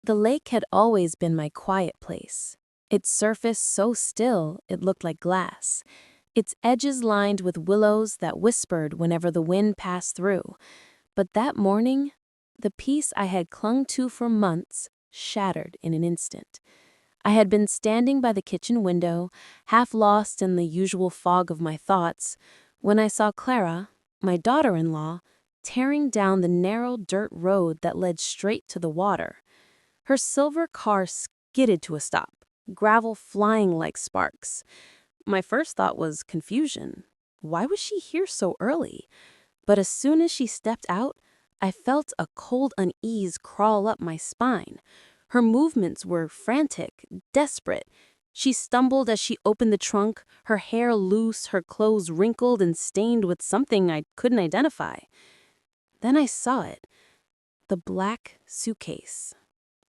The lake had always been my quiet place. Its surface so still it looked like glass, its edges lined with willows that whispered whenever the wind passed through. But that morning, the peace I had clung to for months shattered in an instant. I had been standing by the kitchen window, half lost in the usual fog of my thoughts, when I saw Clara, my daughter-in-law, tearing down the narrow dirt road that led straight to the water. Her silver car skidded to a stop, gravel flying like sparks. My first thought was confusion. Why was she here so early? But as soon as she stepped out, I felt a cold unease crawl up my spine. Her movements were frantic, desperate. She stumbled as she opened the trunk, her hair loose, her clothes wrinkled and stained with something I couldn't identify. Then I saw it. The black suitcase.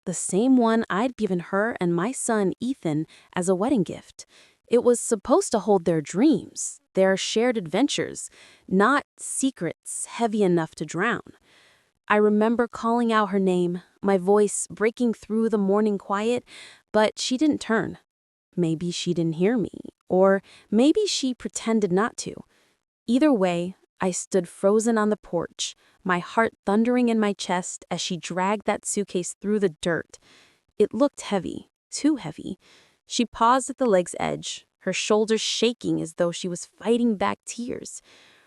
The same one I'd given her and my son Ethan as a wedding gift. It was supposed to hold their dreams, their shared adventures, not secrets heavy enough to drown. I remember calling out her name, my voice breaking through the morning quiet, but she didn't turn. Maybe she didn't hear me, or maybe she pretended not to. Either way, I stood frozen on the porch, my heart thundering in my chest as she dragged that suitcase through the dirt. It looked heavy, too heavy. She paused at the leg's edge, her shoulders shaking as though she was fighting back tears.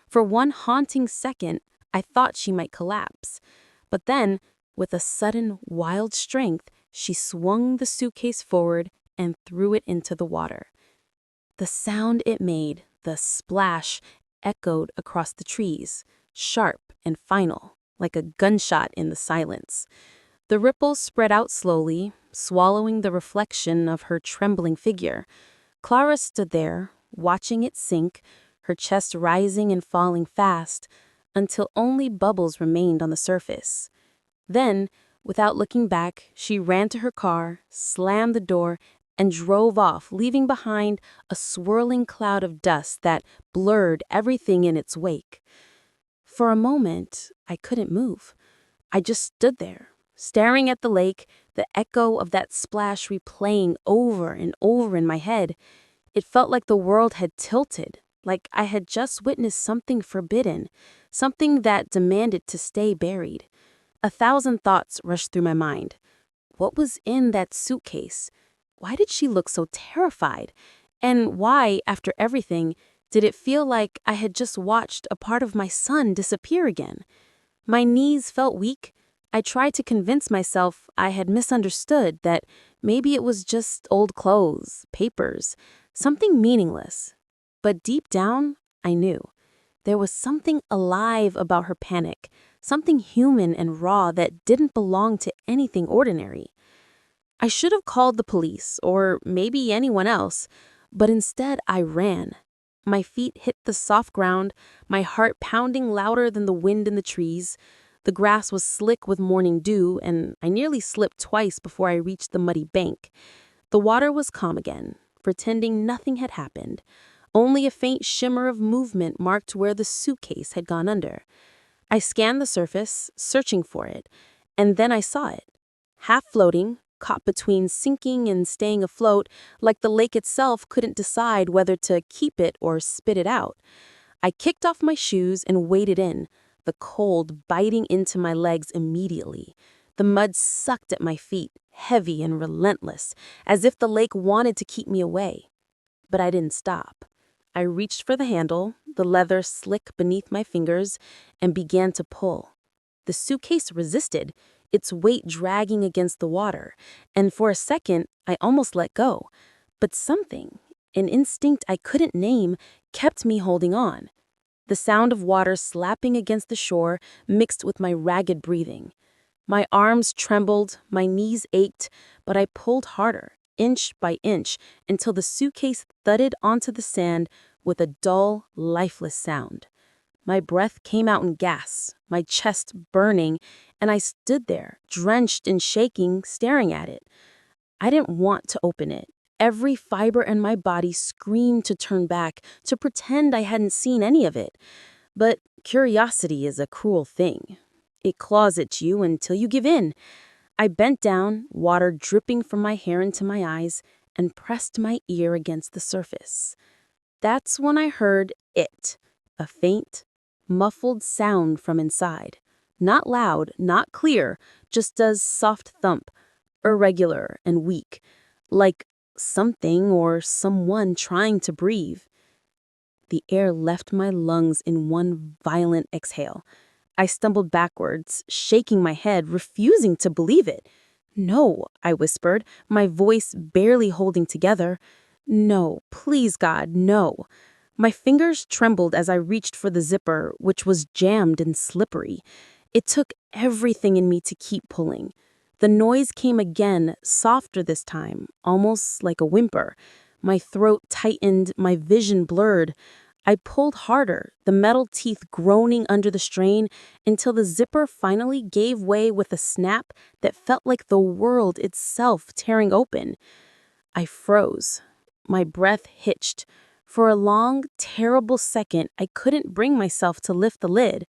For one haunting second, I thought she might collapse. But then, with a sudden, wild strength, she swung the suitcase forward and threw it into the water. The sound it made, the splash, echoed across the trees, sharp and final, like a gunshot in the silence. The ripples spread out slowly, swallowing the reflection of her trembling figure. Clara stood there, watching it sink, her chest rising and falling fast, until only bubbles remained on the surface. Then, without looking back, she ran to her car, slammed the door, and drove off, leaving behind a swirling cloud of dust that blurred everything in its wake. For a moment, I couldn't move. I just stood there, staring at the lake, the echo of that splash replaying over and over in my head. It felt like the world had tilted, like I had just witnessed something forbidden, something that demanded to stay buried. 1,000 thoughts rushed through my mind. What was in that suitcase? Why did she look so terrified? And why, after everything, did it feel like I had just watched a part of my son disappear again? My knees felt weak. I tried to convince myself I had misunderstood, that maybe it was just old clothes, papers, something meaningless. But deep down, I knew. There was something alive about her panic, something human and raw that didn't belong to anything ordinary. I should have called the police, or maybe anyone else, but instead I ran. My feet hit the soft ground, my heart pounding louder than the wind in the trees. The grass was slick with morning dew, and I nearly slipped twice before I reached the muddy bank. The water was calm again, pretending nothing had happened. Only a faint shimmer of movement marked where the suitcase had gone under. I scanned the surface, searching for it, and then I saw it. Half floating, caught between sinking and staying afloat, like the lake itself couldn't decide whether to keep it or spit it out. I kicked off my shoes and waded in, the cold biting into my legs immediately. The mud sucked at my feet, heavy and relentless, as if the lake wanted to keep me away. But I didn't stop. I reached for the handle, the leather slick beneath my fingers, and began to pull. The suitcase resisted, its weight dragging against the water, and for a second, I almost let go. But something, an instinct I couldn't name, kept me holding on. The sound of water slapping against the shore mixed with my ragged breathing. My arms trembled, my knees ached, but I pulled harder, inch by inch, until the suitcase thudded onto the sand with a dull, lifeless sound. My breath came out in gasps, my chest burning, and I stood there, drenched and shaking, staring at it. I didn't want to open it. Every fiber in my body screamed to turn back, to pretend I hadn't seen any of it. But curiosity is a cruel thing. It claws at you until you give in. I bent down, water dripping from my hair into my eyes, and pressed my ear against the surface. That's when I heard it, a faint, muffled sound from inside. Not loud, not clear, just a soft thump, irregular and weak, like something or someone trying to breathe. The air left my lungs in one violent exhale. I stumbled backwards, shaking my head, refusing to believe it. "No," I whispered, my voice barely holding together. "No, please God, no." My fingers trembled as I reached for the zipper, which was jammed and slippery. It took everything in me to keep pulling. The noise came again, softer this time, almost like a whimper. My throat tightened, my vision blurred. I pulled harder, the metal teeth groaning under the strain, until the zipper finally gave way with a snap that felt like the world itself tearing open. I froze. My breath hitched. For a long, terrible second, I couldn't bring myself to lift the lid.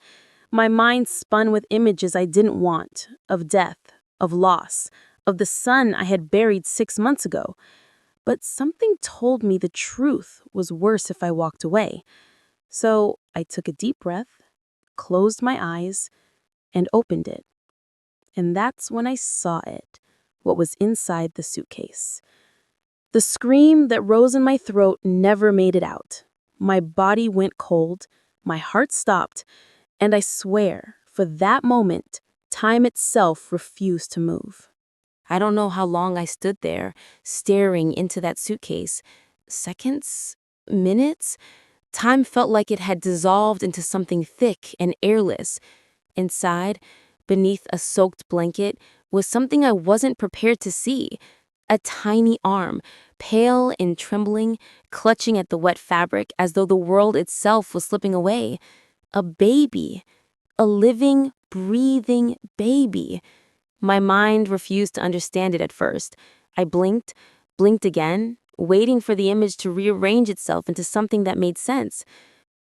My mind spun with images I didn't want, of death, of loss, of the son I had buried 6 months ago. But something told me the truth was worse if I walked away. So I took a deep breath, closed my eyes, and opened it. And that's when I saw it, what was inside the suitcase. The scream that rose in my throat never made it out. My body went cold, my heart stopped, and I swear, for that moment, time itself refused to move. I don't know how long I stood there, staring into that suitcase. Seconds? Minutes? Time felt like it had dissolved into something thick and airless. Inside, beneath a soaked blanket, was something I wasn't prepared to see. A tiny arm, pale and trembling, clutching at the wet fabric as though the world itself was slipping away. A baby. A living, breathing baby. My mind refused to understand it at first. I blinked, blinked again, waiting for the image to rearrange itself into something that made sense.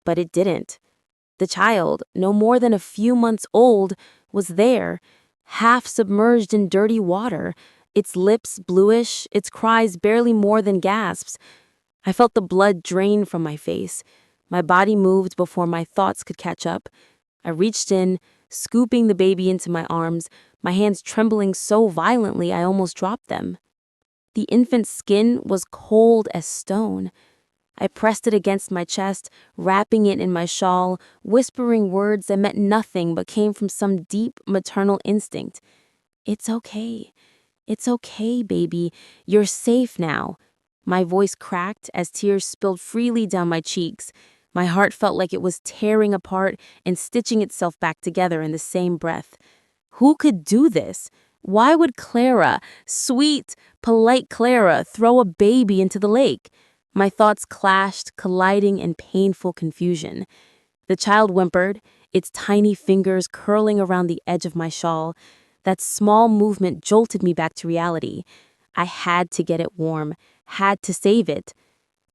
But it didn't. The child, no more than a few months old, was there, half submerged in dirty water, its lips bluish, its cries barely more than gasps. I felt the blood drain from my face. My body moved before my thoughts could catch up. I reached in, scooping the baby into my arms, my hands trembling so violently I almost dropped them. The infant's skin was cold as stone. I pressed it against my chest, wrapping it in my shawl, whispering words that meant nothing but came from some deep maternal instinct. "It's okay. It's okay, baby. You're safe now." My voice cracked as tears spilled freely down my cheeks. My heart felt like it was tearing apart and stitching itself back together in the same breath. Who could do this? Why would Clara, sweet, polite Clara, throw a baby into the lake? My thoughts clashed, colliding in painful confusion. The child whimpered, its tiny fingers curling around the edge of my shawl. That small movement jolted me back to reality. I had to get it warm, had to save it.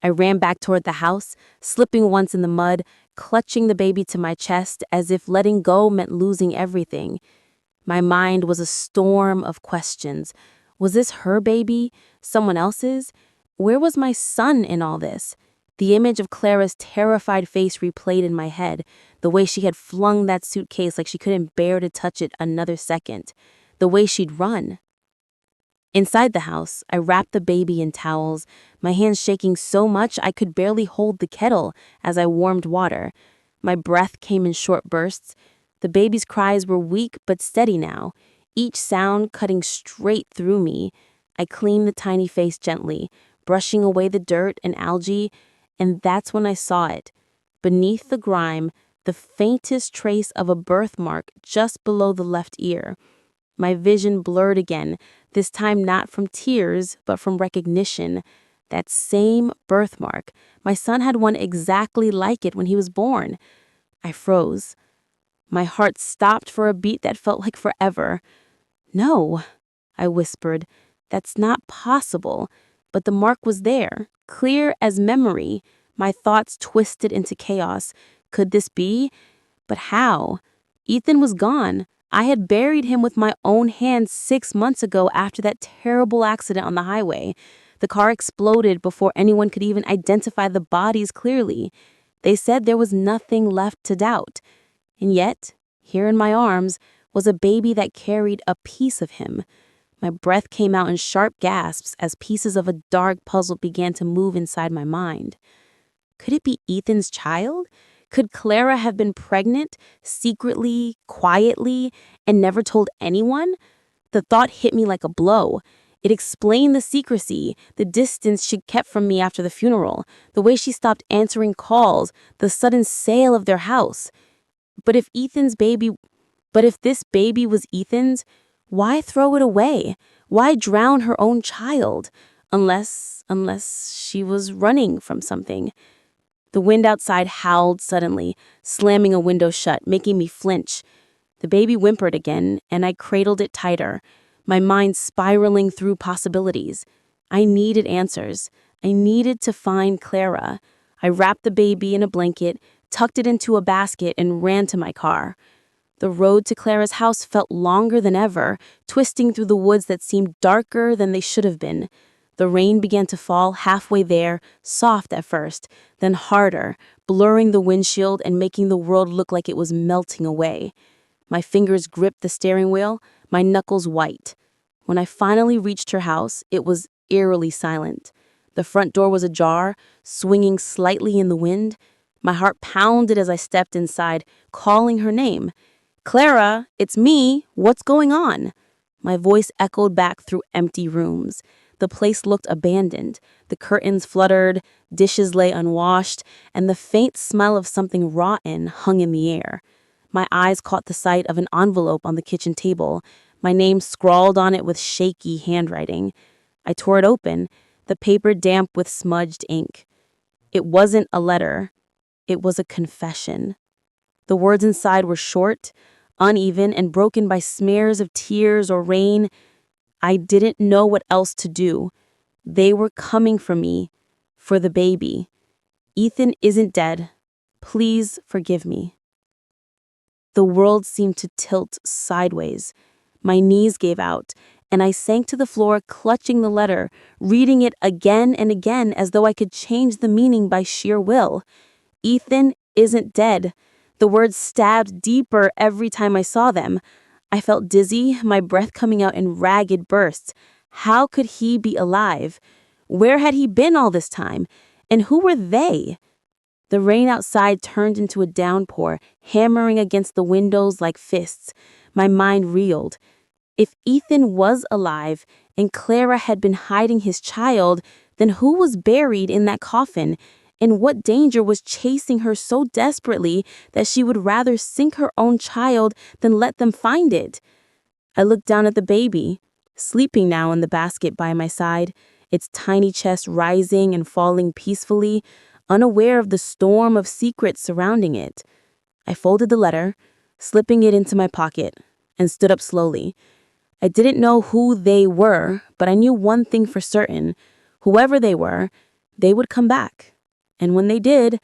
I ran back toward the house, slipping once in the mud, clutching the baby to my chest as if letting go meant losing everything. My mind was a storm of questions. Was this her baby? Someone else's? Where was my son in all this? The image of Clara's terrified face replayed in my head, the way she had flung that suitcase like she couldn't bear to touch it another second, the way she'd run. Inside the house, I wrapped the baby in towels, my hands shaking so much I could barely hold the kettle as I warmed water. My breath came in short bursts. The baby's cries were weak but steady now, each sound cutting straight through me. I cleaned the tiny face gently, brushing away the dirt and algae, and that's when I saw it. Beneath the grime, the faintest trace of a birthmark just below the left ear. My vision blurred again, this time not from tears, but from recognition. That same birthmark. My son had one exactly like it when he was born. I froze. My heart stopped for a beat that felt like forever. "No," I whispered. "That's not possible." But the mark was there, clear as memory. My thoughts twisted into chaos. Could this be? But how? Ethan was gone. I had buried him with my own hands 6 months ago after that terrible accident on the highway. The car exploded before anyone could even identify the bodies clearly. They said there was nothing left to doubt. And yet, here in my arms was a baby that carried a piece of him. My breath came out in sharp gasps as pieces of a dark puzzle began to move inside my mind. Could it be Ethan's child? Could Clara have been pregnant, secretly, quietly, and never told anyone? The thought hit me like a blow. It explained the secrecy, the distance she'd kept from me after the funeral, the way she stopped answering calls, the sudden sale of their house. But if this baby was Ethan's, why throw it away? Why drown her own child? Unless she was running from something. The wind outside howled suddenly, slamming a window shut, making me flinch. The baby whimpered again, and I cradled it tighter, my mind spiraling through possibilities. I needed answers. I needed to find Clara. I wrapped the baby in a blanket, tucked it into a basket, and ran to my car. The road to Clara's house felt longer than ever, twisting through the woods that seemed darker than they should have been. The rain began to fall halfway there, soft at first, then harder, blurring the windshield and making the world look like it was melting away. My fingers gripped the steering wheel, my knuckles white. When I finally reached her house, it was eerily silent. The front door was ajar, swinging slightly in the wind. My heart pounded as I stepped inside, calling her name. "Clara, it's me. What's going on?" My voice echoed back through empty rooms. The place looked abandoned. The curtains fluttered, dishes lay unwashed, and the faint smell of something rotten hung in the air. My eyes caught the sight of an envelope on the kitchen table, my name scrawled on it with shaky handwriting. I tore it open, the paper damp with smudged ink. It wasn't a letter. It was a confession. The words inside were short, uneven, and broken by smears of tears or rain. I didn't know what else to do. They were coming for me, for the baby. Ethan isn't dead. Please forgive me. The world seemed to tilt sideways. My knees gave out, and I sank to the floor, clutching the letter, reading it again and again as though I could change the meaning by sheer will. Ethan isn't dead. The words stabbed deeper every time I saw them. I felt dizzy, my breath coming out in ragged bursts. How could he be alive? Where had he been all this time? And who were they? The rain outside turned into a downpour, hammering against the windows like fists. My mind reeled. If Ethan was alive and Clara had been hiding his child, then who was buried in that coffin? And what danger was chasing her so desperately that she would rather sink her own child than let them find it? I looked down at the baby, sleeping now in the basket by my side, its tiny chest rising and falling peacefully, unaware of the storm of secrets surrounding it. I folded the letter, slipping it into my pocket, and stood up slowly. I didn't know who they were, but I knew one thing for certain. Whoever they were, they would come back. And when they did,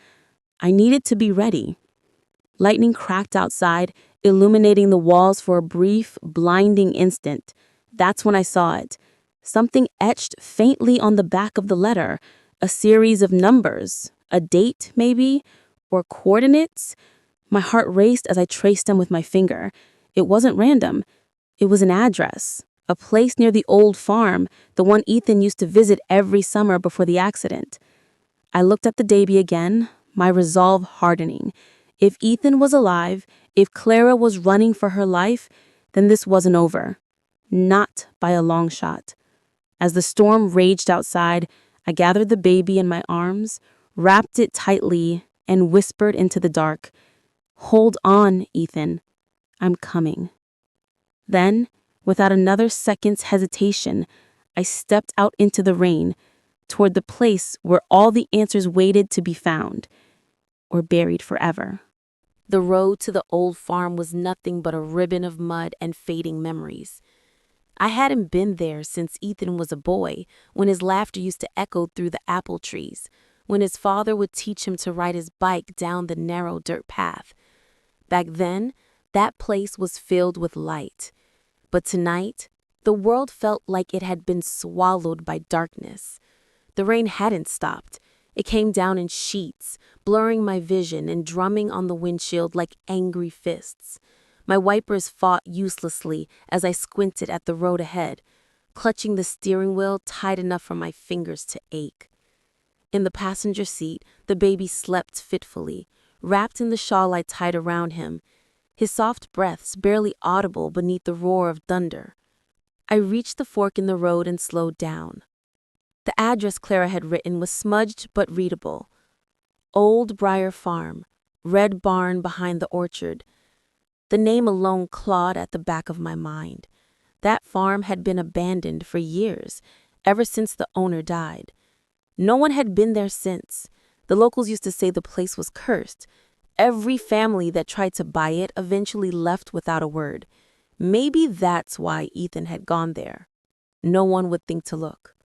I needed to be ready. Lightning cracked outside, illuminating the walls for a brief, blinding instant. That's when I saw it. Something etched faintly on the back of the letter, a series of numbers, a date maybe, or coordinates. My heart raced as I traced them with my finger. It wasn't random. It was an address, a place near the old farm, the one Ethan used to visit every summer before the accident. I looked at the baby again, my resolve hardening. If Ethan was alive, if Clara was running for her life, then this wasn't over. Not by a long shot. As the storm raged outside, I gathered the baby in my arms, wrapped it tightly, and whispered into the dark, "Hold on, Ethan. I'm coming." Then, without another second's hesitation, I stepped out into the rain, toward the place where all the answers waited to be found, or buried forever. The road to the old farm was nothing but a ribbon of mud and fading memories. I hadn't been there since Ethan was a boy, when his laughter used to echo through the apple trees, when his father would teach him to ride his bike down the narrow dirt path. Back then, That place was filled with light. But tonight, the world felt like it had been swallowed by darkness. The rain hadn't stopped. It came down in sheets, blurring my vision and drumming on the windshield like angry fists. My wipers fought uselessly as I squinted at the road ahead, clutching the steering wheel tight enough for my fingers to ache. In the passenger seat, the baby slept fitfully, wrapped in the shawl I tied around him, his soft breaths barely audible beneath the roar of thunder. I reached the fork in the road and slowed down. The address Clara had written was smudged but readable. Old Briar Farm, red barn behind the orchard. The name alone clawed at the back of my mind. That farm had been abandoned for years, ever since the owner died. No one had been there since. The locals used to say the place was cursed. Every family that tried to buy it eventually left without a word. Maybe that's why Ethan had gone there. No one would think to look.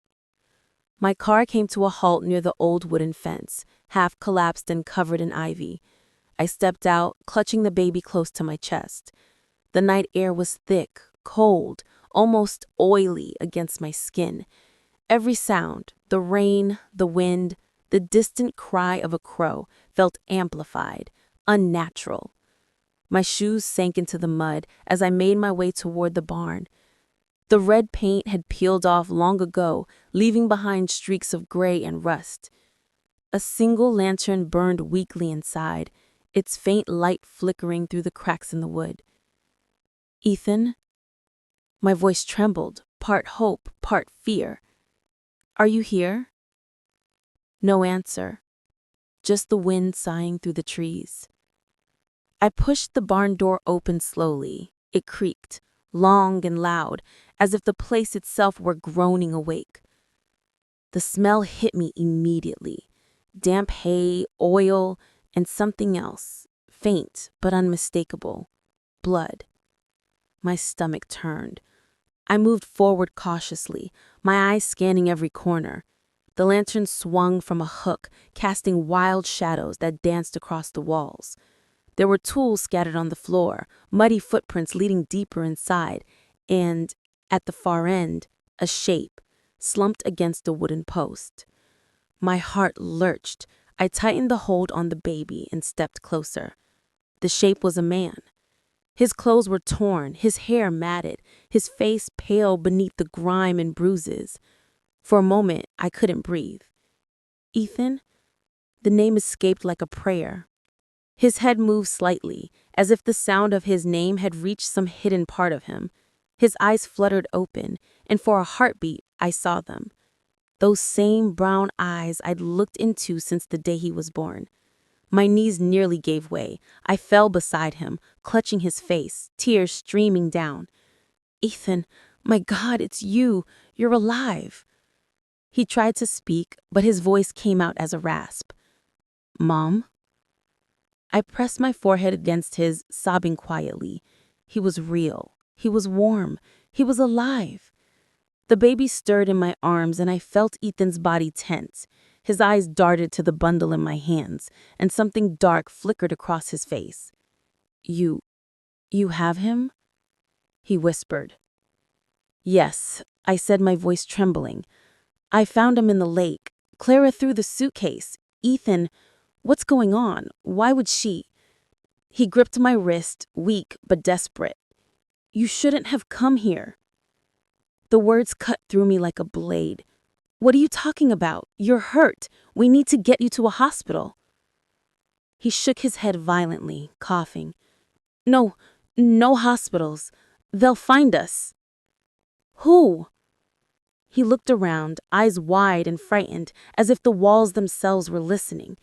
My car came to a halt near the old wooden fence, half collapsed and covered in ivy. I stepped out, clutching the baby close to my chest. The night air was thick, cold, almost oily against my skin. Every sound, the rain, the wind, the distant cry of a crow, felt amplified, unnatural. My shoes sank into the mud as I made my way toward the barn. The red paint had peeled off long ago, leaving behind streaks of gray and rust. A single lantern burned weakly inside, its faint light flickering through the cracks in the wood. "Ethan?" My voice trembled, part hope, part fear. "Are you here?" No answer, just the wind sighing through the trees. I pushed the barn door open slowly. It creaked, long and loud, as if the place itself were groaning awake. The smell hit me immediately. Damp hay, oil, and something else, faint but unmistakable. Blood. My stomach turned. I moved forward cautiously, my eyes scanning every corner. The lantern swung from a hook, casting wild shadows that danced across the walls. There were tools scattered on the floor, muddy footprints leading deeper inside, and, at the far end, a shape, slumped against a wooden post. My heart lurched. I tightened the hold on the baby and stepped closer. The shape was a man. His clothes were torn, his hair matted, his face pale beneath the grime and bruises. For a moment, I couldn't breathe. "Ethan?" The name escaped like a prayer. His head moved slightly, as if the sound of his name had reached some hidden part of him. His eyes fluttered open, and for a heartbeat, I saw them. Those same brown eyes I'd looked into since the day he was born. My knees nearly gave way. I fell beside him, clutching his face, tears streaming down. "Ethan, my God, it's you. You're alive." He tried to speak, but his voice came out as a rasp. "Mom?" I pressed my forehead against his, sobbing quietly. He was real. He was warm. He was alive. The baby stirred in my arms, and I felt Ethan's body tense. His eyes darted to the bundle in my hands, and something dark flickered across his face. You have him?" he whispered. "Yes," I said, my voice trembling. "I found him in the lake. Clara threw the suitcase. Ethan, what's going on? Why would she?" He gripped my wrist, weak but desperate. "You shouldn't have come here." The words cut through me like a blade. "What are you talking about? You're hurt. We need to get you to a hospital." He shook his head violently, coughing. No hospitals. They'll find us." "Who?" He looked around, eyes wide and frightened, as if the walls themselves were listening.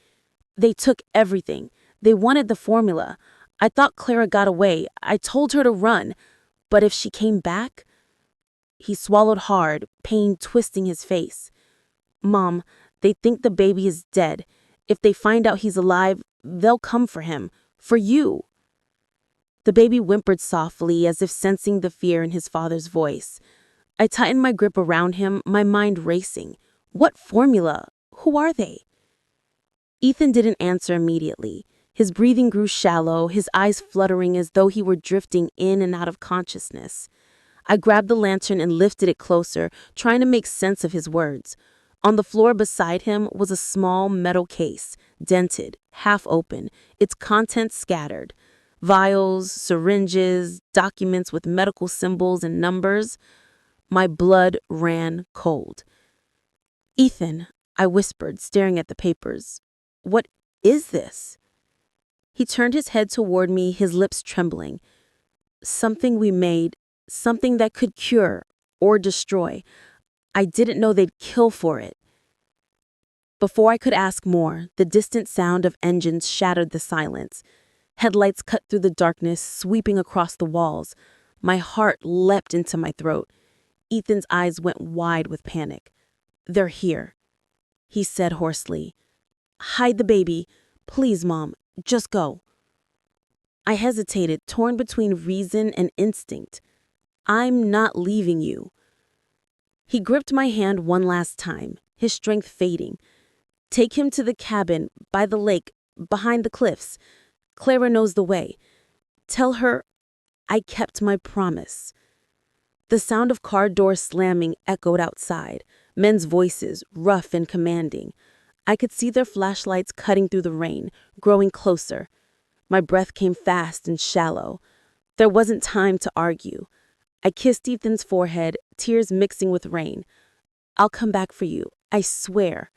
"They took everything. They wanted the formula. I thought Clara got away. I told her to run. But if she came back—" He swallowed hard, pain twisting his face. "Mom, they think the baby is dead. If they find out he's alive, they'll come for him. For you." The baby whimpered softly, as if sensing the fear in his father's voice. I tightened my grip around him, my mind racing. What formula? Who are they? Ethan didn't answer immediately. His breathing grew shallow, his eyes fluttering as though he were drifting in and out of consciousness. I grabbed the lantern and lifted it closer, trying to make sense of his words. On the floor beside him was a small metal case, dented, half open, its contents scattered. Vials, syringes, documents with medical symbols and numbers. My blood ran cold. "Ethan," I whispered, staring at the papers. "What is this?" He turned his head toward me, his lips trembling. "Something we made, something that could cure or destroy. I didn't know they'd kill for it." Before I could ask more, the distant sound of engines shattered the silence. Headlights cut through the darkness, sweeping across the walls. My heart leapt into my throat. Ethan's eyes went wide with panic. "They're here," he said hoarsely. "Hide the baby. Please, Mom, just go." I hesitated, torn between reason and instinct. "I'm not leaving you." He gripped my hand one last time, his strength fading. "Take him to the cabin, by the lake, behind the cliffs. Clara knows the way. Tell her I kept my promise." The sound of car doors slamming echoed outside, men's voices, rough and commanding. I could see their flashlights cutting through the rain, growing closer. My breath came fast and shallow. There wasn't time to argue. I kissed Ethan's forehead, tears mixing with rain. "I'll come back for you, I swear."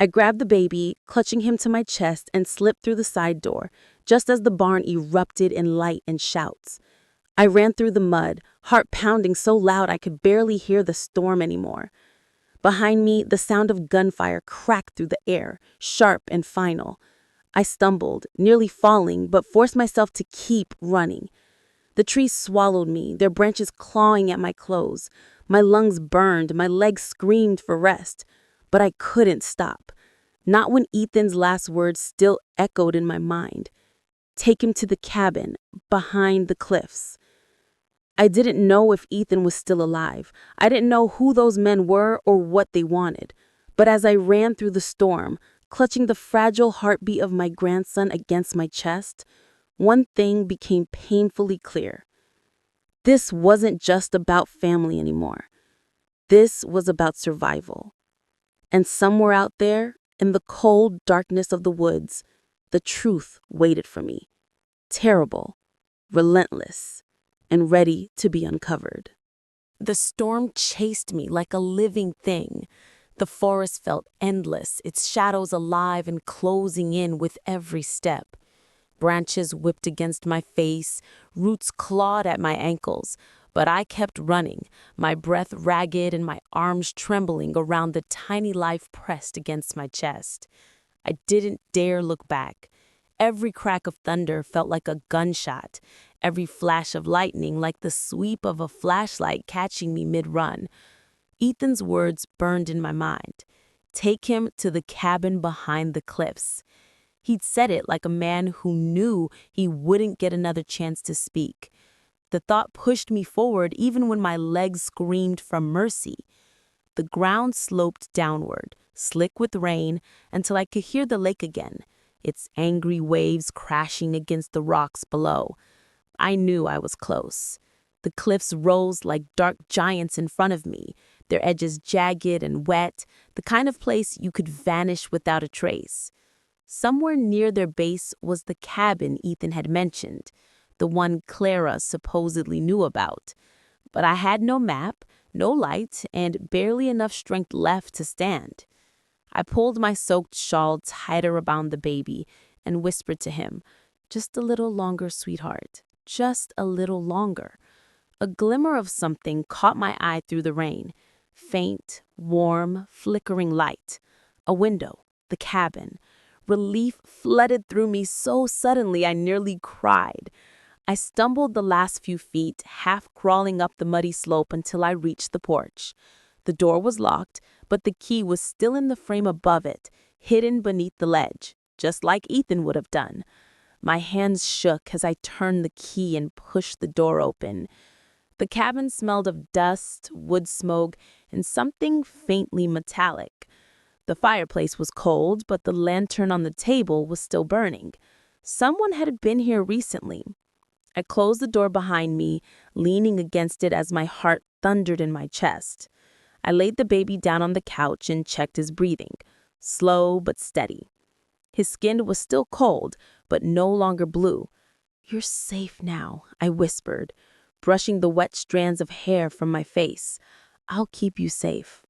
I grabbed the baby, clutching him to my chest, and slipped through the side door, just as the barn erupted in light and shouts. I ran through the mud, heart pounding so loud I could barely hear the storm anymore. Behind me, the sound of gunfire cracked through the air, sharp and final. I stumbled, nearly falling, but forced myself to keep running. The trees swallowed me, their branches clawing at my clothes. My lungs burned, my legs screamed for rest. But I couldn't stop. Not when Ethan's last words still echoed in my mind. "Take him to the cabin, behind the cliffs." I didn't know if Ethan was still alive. I didn't know who those men were or what they wanted. But as I ran through the storm, clutching the fragile heartbeat of my grandson against my chest, one thing became painfully clear. This wasn't just about family anymore. This was about survival. And somewhere out there, in the cold darkness of the woods, the truth waited for me. Terrible, relentless, and ready to be uncovered. The storm chased me like a living thing. The forest felt endless, its shadows alive and closing in with every step. Branches whipped against my face, roots clawed at my ankles, but I kept running, my breath ragged and my arms trembling around the tiny life pressed against my chest. I didn't dare look back. Every crack of thunder felt like a gunshot, every flash of lightning like the sweep of a flashlight catching me mid-run. Ethan's words burned in my mind. "Take him to the cabin behind the cliffs." He'd said it like a man who knew he wouldn't get another chance to speak. The thought pushed me forward even when my legs screamed for mercy. The ground sloped downward, slick with rain, until I could hear the lake again, its angry waves crashing against the rocks below. I knew I was close. The cliffs rose like dark giants in front of me, their edges jagged and wet, the kind of place you could vanish without a trace. Somewhere near their base was the cabin Ethan had mentioned, the one Clara supposedly knew about. But I had no map, no light, and barely enough strength left to stand. I pulled my soaked shawl tighter around the baby and whispered to him, "Just a little longer, sweetheart. Just a little longer." A glimmer of something caught my eye through the rain. Faint, warm, flickering light. A window, the cabin. Relief flooded through me so suddenly I nearly cried. I stumbled the last few feet, half crawling up the muddy slope until I reached the porch. The door was locked, but the key was still in the frame above it, hidden beneath the ledge, just like Ethan would have done. My hands shook as I turned the key and pushed the door open. The cabin smelled of dust, wood smoke, and something faintly metallic. The fireplace was cold, but the lantern on the table was still burning. Someone had been here recently. I closed the door behind me, leaning against it as my heart thundered in my chest. I laid the baby down on the couch and checked his breathing, slow but steady. His skin was still cold, but no longer blue. "You're safe now," I whispered, brushing the wet strands of hair from my face. "I'll keep you safe."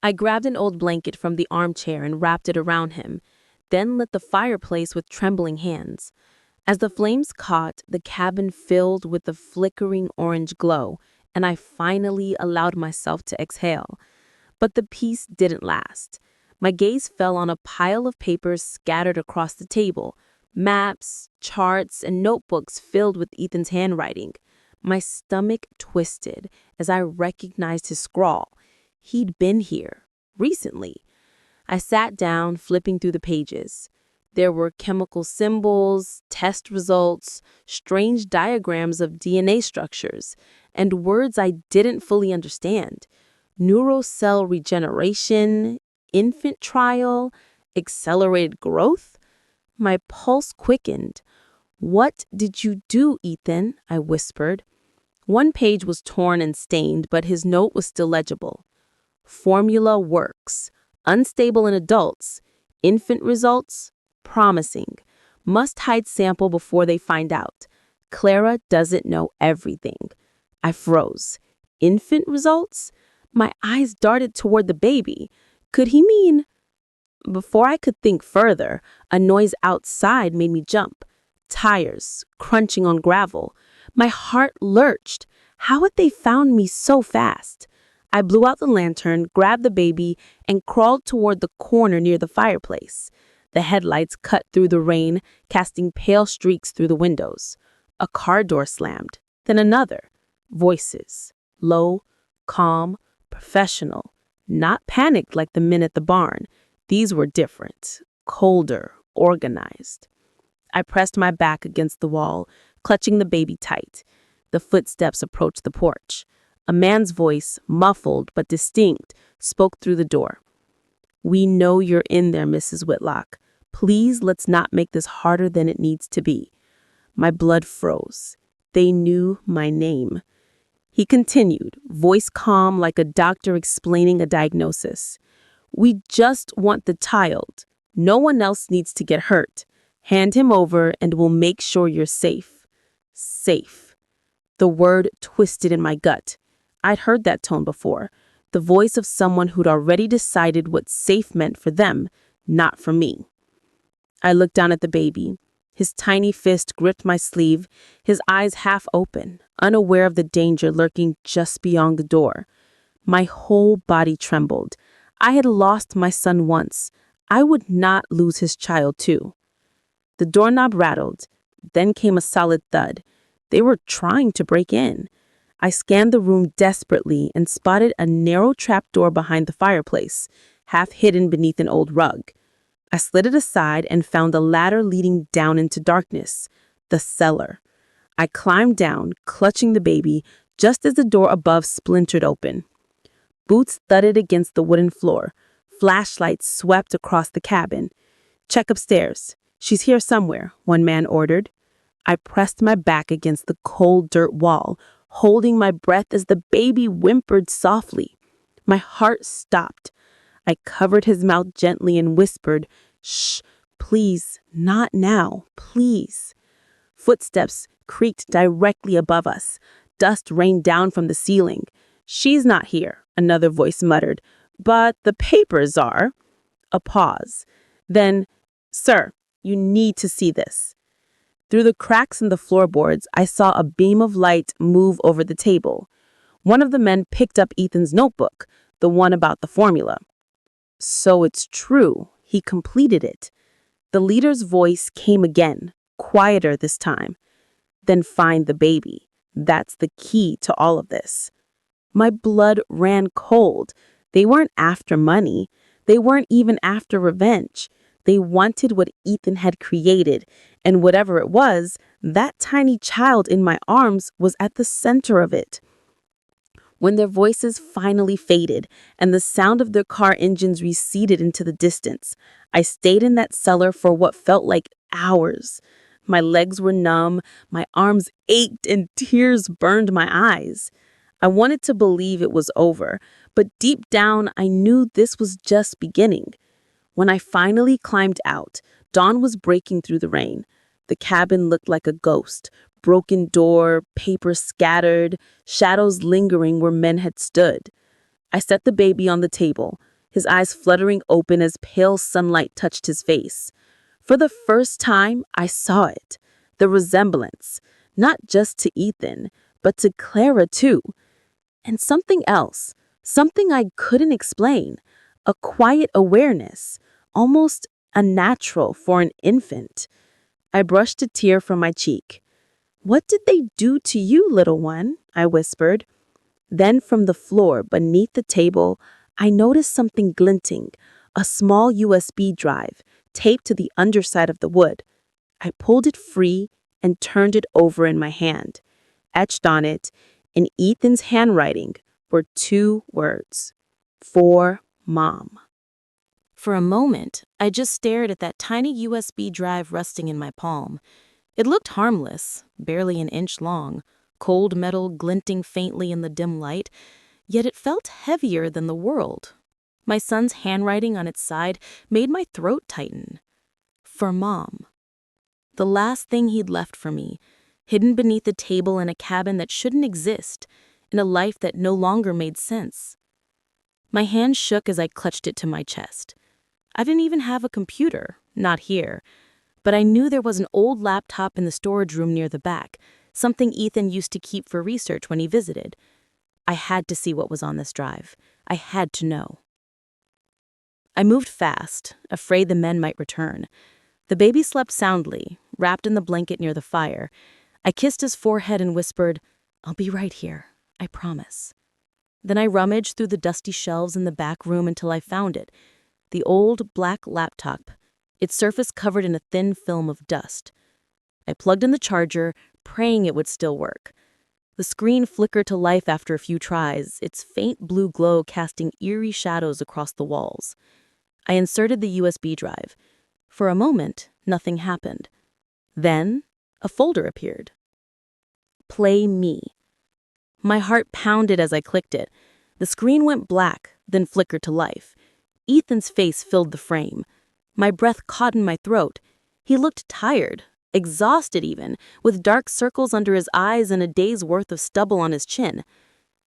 I grabbed an old blanket from the armchair and wrapped it around him, then lit the fireplace with trembling hands. As the flames caught, the cabin filled with a flickering orange glow, and I finally allowed myself to exhale. But the peace didn't last. My gaze fell on a pile of papers scattered across the table, maps, charts, and notebooks filled with Ethan's handwriting. My stomach twisted as I recognized his scrawl. He'd been here, recently. I sat down, flipping through the pages. There were chemical symbols, test results, strange diagrams of DNA structures, and words I didn't fully understand. Neurocell regeneration, infant trial, accelerated growth. My pulse quickened. "What did you do, Ethan?" I whispered. One page was torn and stained, but his note was still legible. "Formula works. Unstable in adults. Infant results promising. Must hide sample before they find out. Clara doesn't know everything." I froze. Infant results? My eyes darted toward the baby. Could he mean? Before I could think further, a noise outside made me jump. Tires crunching on gravel. My heart lurched. How had they found me so fast? I blew out the lantern, grabbed the baby, and crawled toward the corner near the fireplace. The headlights cut through the rain, casting pale streaks through the windows. A car door slammed, then another. Voices. Low, calm, professional. Not panicked like the men at the barn. These were different, colder, organized. I pressed my back against the wall, clutching the baby tight. The footsteps approached the porch. A man's voice, muffled but distinct, spoke through the door. "We know you're in there, Mrs. Whitlock. Please let's not make this harder than it needs to be." My blood froze. They knew my name. He continued, voice calm like a doctor explaining a diagnosis. "We just want the child. No one else needs to get hurt. Hand him over and we'll make sure you're safe." Safe. The word twisted in my gut. I'd heard that tone before. The voice of someone who'd already decided what safe meant for them, not for me. I looked down at the baby. His tiny fist gripped my sleeve, his eyes half open, unaware of the danger lurking just beyond the door. My whole body trembled. I had lost my son once. I would not lose his child too. The doorknob rattled. Then came a solid thud. They were trying to break in. I scanned the room desperately and spotted a narrow trapdoor behind the fireplace, half hidden beneath an old rug. I slid it aside and found a ladder leading down into darkness, the cellar. I climbed down, clutching the baby, just as the door above splintered open. Boots thudded against the wooden floor. Flashlights swept across the cabin. "Check upstairs. She's here somewhere," one man ordered. I pressed my back against the cold dirt wall, holding my breath as the baby whimpered softly. My heart stopped. I covered his mouth gently and whispered, "Shh, please, not now, please." Footsteps creaked directly above us. Dust rained down from the ceiling. "She's not here," another voice muttered, "but the papers are." A pause. Then, "Sir, you need to see this." Through the cracks in the floorboards, I saw a beam of light move over the table. One of the men picked up Ethan's notebook, the one about the formula. "So it's true. He completed it." The leader's voice came again, quieter this time. "Then find the baby. That's the key to all of this." My blood ran cold. They weren't after money. They weren't even after revenge. They wanted what Ethan had created, and whatever it was, that tiny child in my arms was at the center of it. When their voices finally faded and the sound of their car engines receded into the distance, I stayed in that cellar for what felt like hours. My legs were numb, my arms ached, and tears burned my eyes. I wanted to believe it was over, but deep down I knew this was just beginning. When I finally climbed out, dawn was breaking through the rain. The cabin looked like a ghost. Broken door, paper scattered, shadows lingering where men had stood. I set the baby on the table, his eyes fluttering open as pale sunlight touched his face. For the first time, I saw it. The resemblance, not just to Ethan, but to Clara too. And something else, something I couldn't explain, a quiet awareness, almost unnatural for an infant. I brushed a tear from my cheek. "What did they do to you, little one?" I whispered. Then from the floor beneath the table, I noticed something glinting, a small USB drive taped to the underside of the wood. I pulled it free and turned it over in my hand. Etched on it, in Ethan's handwriting, were two words: "For Mom." For a moment, I just stared at that tiny USB drive resting in my palm. It looked harmless, barely an inch long, cold metal glinting faintly in the dim light, yet it felt heavier than the world. My son's handwriting on its side made my throat tighten. For Mom. The last thing he'd left for me, hidden beneath a table in a cabin that shouldn't exist, in a life that no longer made sense. My hand shook as I clutched it to my chest. I didn't even have a computer, not here, but I knew there was an old laptop in the storage room near the back, something Ethan used to keep for research when he visited. I had to see what was on this drive. I had to know. I moved fast, afraid the men might return. The baby slept soundly, wrapped in the blanket near the fire. I kissed his forehead and whispered, "I'll be right here, I promise." Then I rummaged through the dusty shelves in the back room until I found it, the old black laptop, its surface covered in a thin film of dust. I plugged in the charger, praying it would still work. The screen flickered to life after a few tries, its faint blue glow casting eerie shadows across the walls. I inserted the USB drive. For a moment, nothing happened. Then, a folder appeared. Play Me. My heart pounded as I clicked it. The screen went black, then flickered to life. Ethan's face filled the frame. My breath caught in my throat. He looked tired, exhausted even, with dark circles under his eyes and a day's worth of stubble on his chin.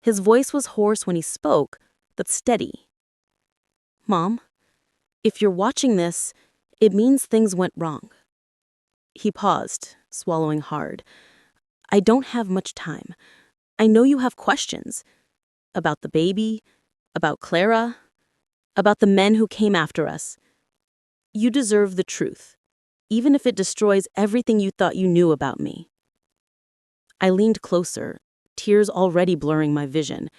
His voice was hoarse when he spoke, but steady. "Mom, if you're watching this, it means things went wrong." He paused, swallowing hard. "I don't have much time. I know you have questions. About the baby, about Clara, about the men who came after us. You deserve the truth, even if it destroys everything you thought you knew about me." I leaned closer, tears already blurring my vision.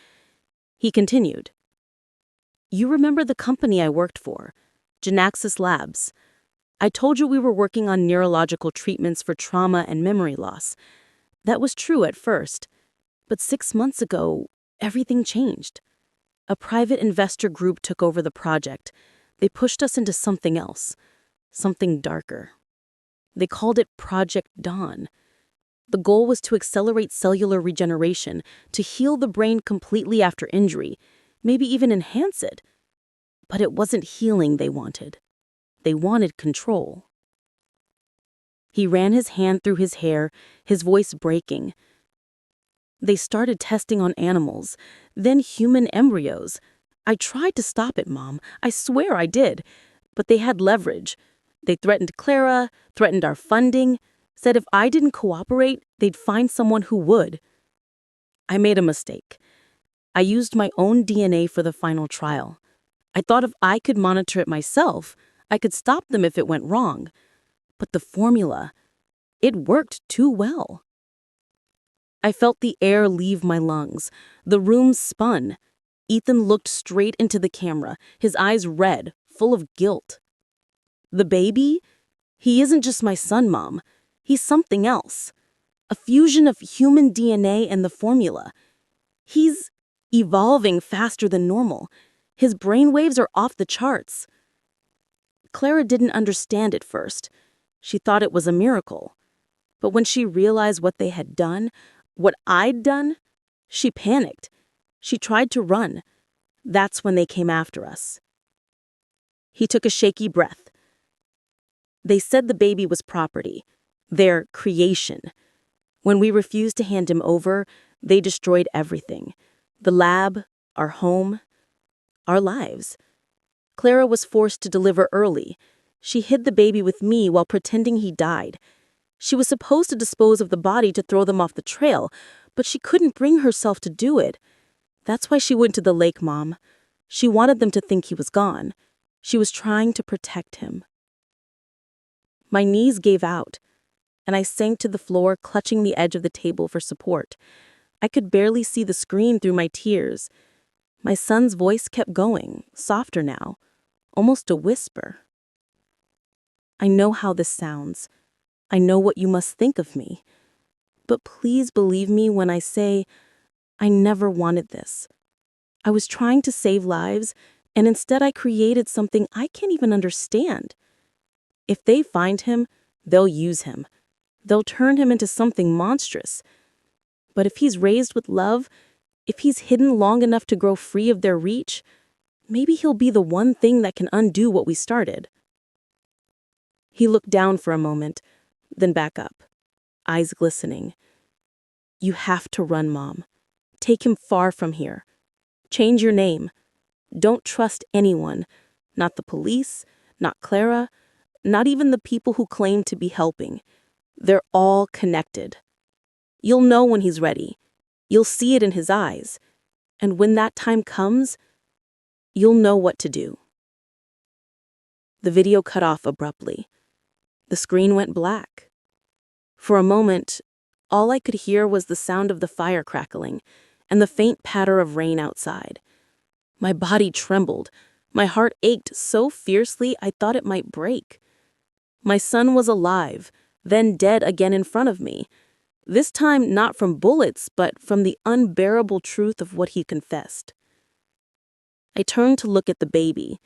He continued. "You remember the company I worked for, Genaxis Labs. I told you we were working on neurological treatments for trauma and memory loss. That was true at first, but 6 months ago, everything changed. A private investor group took over the project. They pushed us into something else, something darker. They called it Project Dawn. The goal was to accelerate cellular regeneration, to heal the brain completely after injury, maybe even enhance it. But it wasn't healing they wanted. They wanted control." He ran his hand through his hair, his voice breaking. "They started testing on animals, then human embryos. I tried to stop it, Mom. I swear I did. But they had leverage. They threatened Clara, threatened our funding, said if I didn't cooperate, they'd find someone who would. I made a mistake. I used my own DNA for the final trial. I thought if I could monitor it myself, I could stop them if it went wrong. But the formula, it worked too well." I felt the air leave my lungs. The room spun. Ethan looked straight into the camera, his eyes red, full of guilt. "The baby? He isn't just my son, Mom. He's something else. A fusion of human DNA and the formula. He's evolving faster than normal. His brainwaves are off the charts. Clara didn't understand at first. She thought it was a miracle. But when she realized what they had done, what I'd done, she panicked. She tried to run. That's when they came after us. He took a shaky breath. They said the baby was property, their creation. When we refused to hand him over, they destroyed everything. The lab, our home, our lives. Clara was forced to deliver early. She hid the baby with me while pretending he died. She was supposed to dispose of the body to throw them off the trail, but she couldn't bring herself to do it. That's why she went to the lake, Mom. She wanted them to think he was gone. She was trying to protect him. My knees gave out, and I sank to the floor, clutching the edge of the table for support. I could barely see the screen through my tears. My son's voice kept going, softer now, almost a whisper. I know how this sounds. I know what you must think of me. But please believe me when I say I never wanted this. I was trying to save lives, and instead I created something I can't even understand. If they find him, they'll use him. They'll turn him into something monstrous. But if he's raised with love, if he's hidden long enough to grow free of their reach, maybe he'll be the one thing that can undo what we started. He looked down for a moment, then back up, eyes glistening. You have to run, Mom. Take him far from here. Change your name. Don't trust anyone, not the police, not Clara, not even the people who claim to be helping. They're all connected. You'll know when he's ready. You'll see it in his eyes. And when that time comes, you'll know what to do. The video cut off abruptly. The screen went black. For a moment, all I could hear was the sound of the fire crackling and the faint patter of rain outside. My body trembled. My heart ached so fiercely I thought it might break. My son was alive, then dead again in front of me. This time not from bullets, but from the unbearable truth of what he confessed. I turned to look at the baby.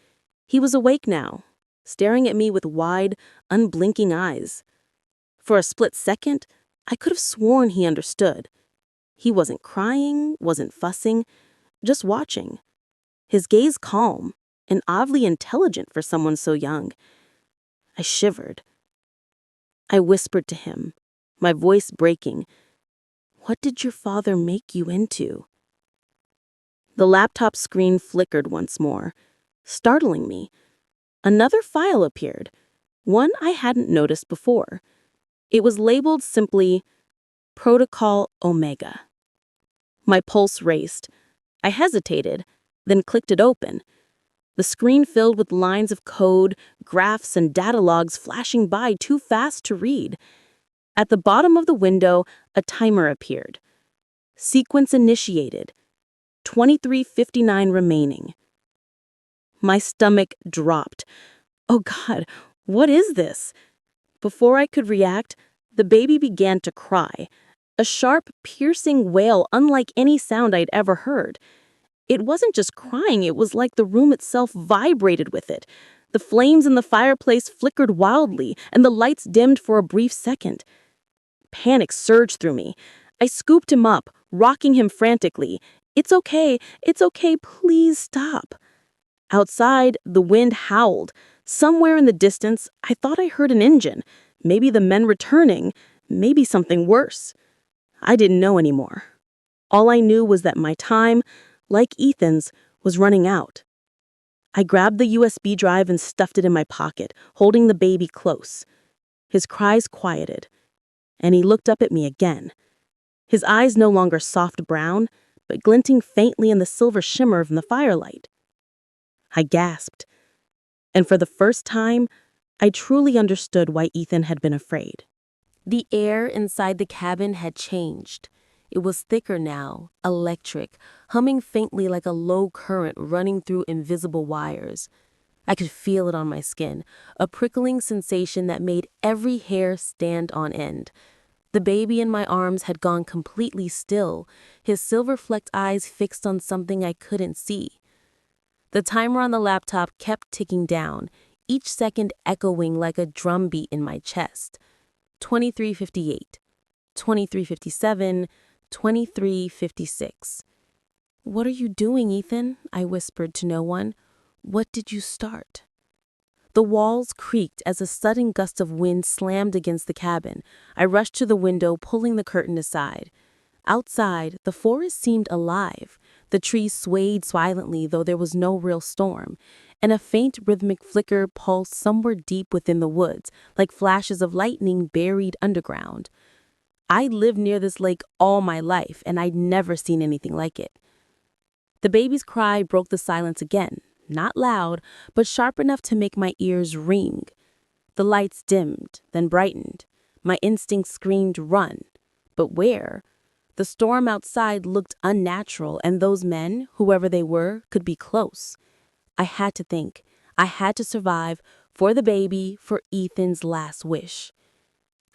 He was awake now, staring at me with wide, unblinking eyes. For a split second, I could have sworn he understood. He wasn't crying, wasn't fussing, just watching. His gaze calm and oddly intelligent for someone so young. I shivered. I whispered to him, my voice breaking, "What did your father make you into?" The laptop screen flickered once more, startling me. Another file appeared, one I hadn't noticed before. It was labeled simply Protocol Omega. My pulse raced. I hesitated, then clicked it open. The screen filled with lines of code, graphs, and data logs flashing by too fast to read. At the bottom of the window, a timer appeared. Sequence initiated. 23:59 remaining. My stomach dropped. Oh God, what is this? Before I could react, the baby began to cry. A sharp, piercing wail unlike any sound I'd ever heard. It wasn't just crying, it was like the room itself vibrated with it. The flames in the fireplace flickered wildly, and the lights dimmed for a brief second. Panic surged through me. I scooped him up, rocking him frantically. It's okay, please stop." Outside, the wind howled. Somewhere in the distance, I thought I heard an engine. Maybe the men returning, maybe something worse. I didn't know anymore. All I knew was that my time, like Ethan's, was running out. I grabbed the USB drive and stuffed it in my pocket, holding the baby close. His cries quieted, and he looked up at me again. His eyes no longer soft brown, but glinting faintly in the silver shimmer from the firelight. I gasped, and for the first time, I truly understood why Ethan had been afraid. The air inside the cabin had changed. It was thicker now, electric, humming faintly like a low current running through invisible wires. I could feel it on my skin, a prickling sensation that made every hair stand on end. The baby in my arms had gone completely still, his silver-flecked eyes fixed on something I couldn't see. The timer on the laptop kept ticking down, each second echoing like a drumbeat in my chest. 23:58, 23:57, 23:56. "What are you doing, Ethan?" I whispered to no one. "What did you start?" The walls creaked as a sudden gust of wind slammed against the cabin. I rushed to the window, pulling the curtain aside. Outside, the forest seemed alive. The trees swayed silently, though there was no real storm, and a faint rhythmic flicker pulsed somewhere deep within the woods, like flashes of lightning buried underground. I lived near this lake all my life, and I'd never seen anything like it. The baby's cry broke the silence again, not loud, but sharp enough to make my ears ring. The lights dimmed, then brightened. My instinct screamed, "Run!" But where? The storm outside looked unnatural, and those men, whoever they were, could be close. I had to think. I had to survive, for the baby, for Ethan's last wish.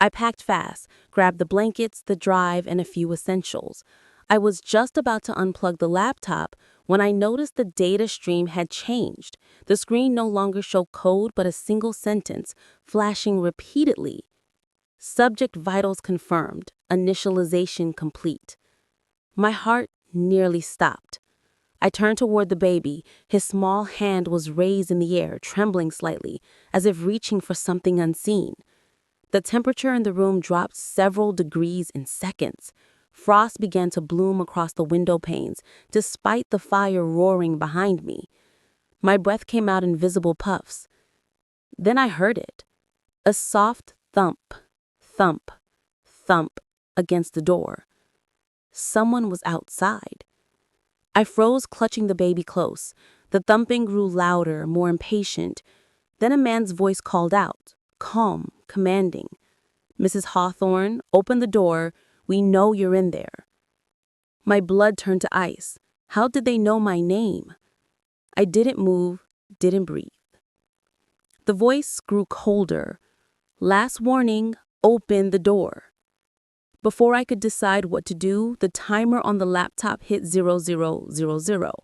I packed fast, grabbed the blankets, the drive, and a few essentials. I was just about to unplug the laptop when I noticed the data stream had changed. The screen no longer showed code but a single sentence, flashing repeatedly. Subject vitals confirmed, initialization complete. My heart nearly stopped. I turned toward the baby. His small hand was raised in the air, trembling slightly, as if reaching for something unseen. The temperature in the room dropped several degrees in seconds. Frost began to bloom across the window panes, despite the fire roaring behind me. My breath came out in visible puffs. Then I heard it. A soft thump, thump, thump against the door. Someone was outside. I froze, clutching the baby close. The thumping grew louder, more impatient. Then a man's voice called out, calm, commanding. "Mrs. Hawthorne, open the door. We know you're in there." My blood turned to ice. How did they know my name? I didn't move, didn't breathe. The voice grew colder. "Last warning, open the door." Before I could decide what to do, the timer on the laptop hit 0000.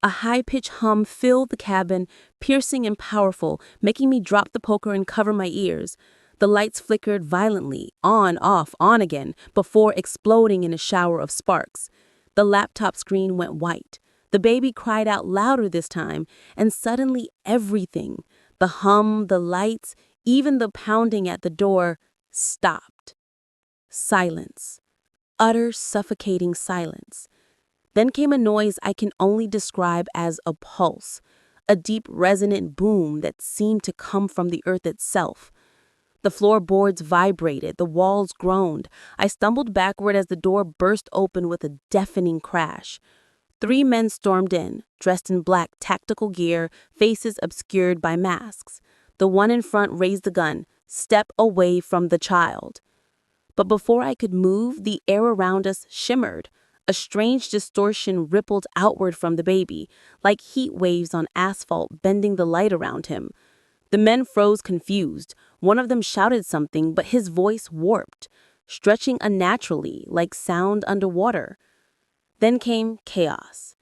A high-pitched hum filled the cabin, piercing and powerful, making me drop the poker and cover my ears. The lights flickered violently, on, off, on again, before exploding in a shower of sparks. The laptop screen went white. The baby cried out louder this time, and suddenly everything, the hum, the lights, even the pounding at the door, stopped. Silence. Utter, suffocating silence. Then came a noise I can only describe as a pulse, a deep, resonant boom that seemed to come from the earth itself. The floorboards vibrated, the walls groaned. I stumbled backward as the door burst open with a deafening crash. 3 men stormed in, dressed in black tactical gear, faces obscured by masks. The one in front raised the gun, "Step away from the child." But before I could move, the air around us shimmered. A strange distortion rippled outward from the baby, like heat waves on asphalt bending the light around him. The men froze confused. One of them shouted something, but his voice warped, stretching unnaturally, like sound underwater. Then came chaos.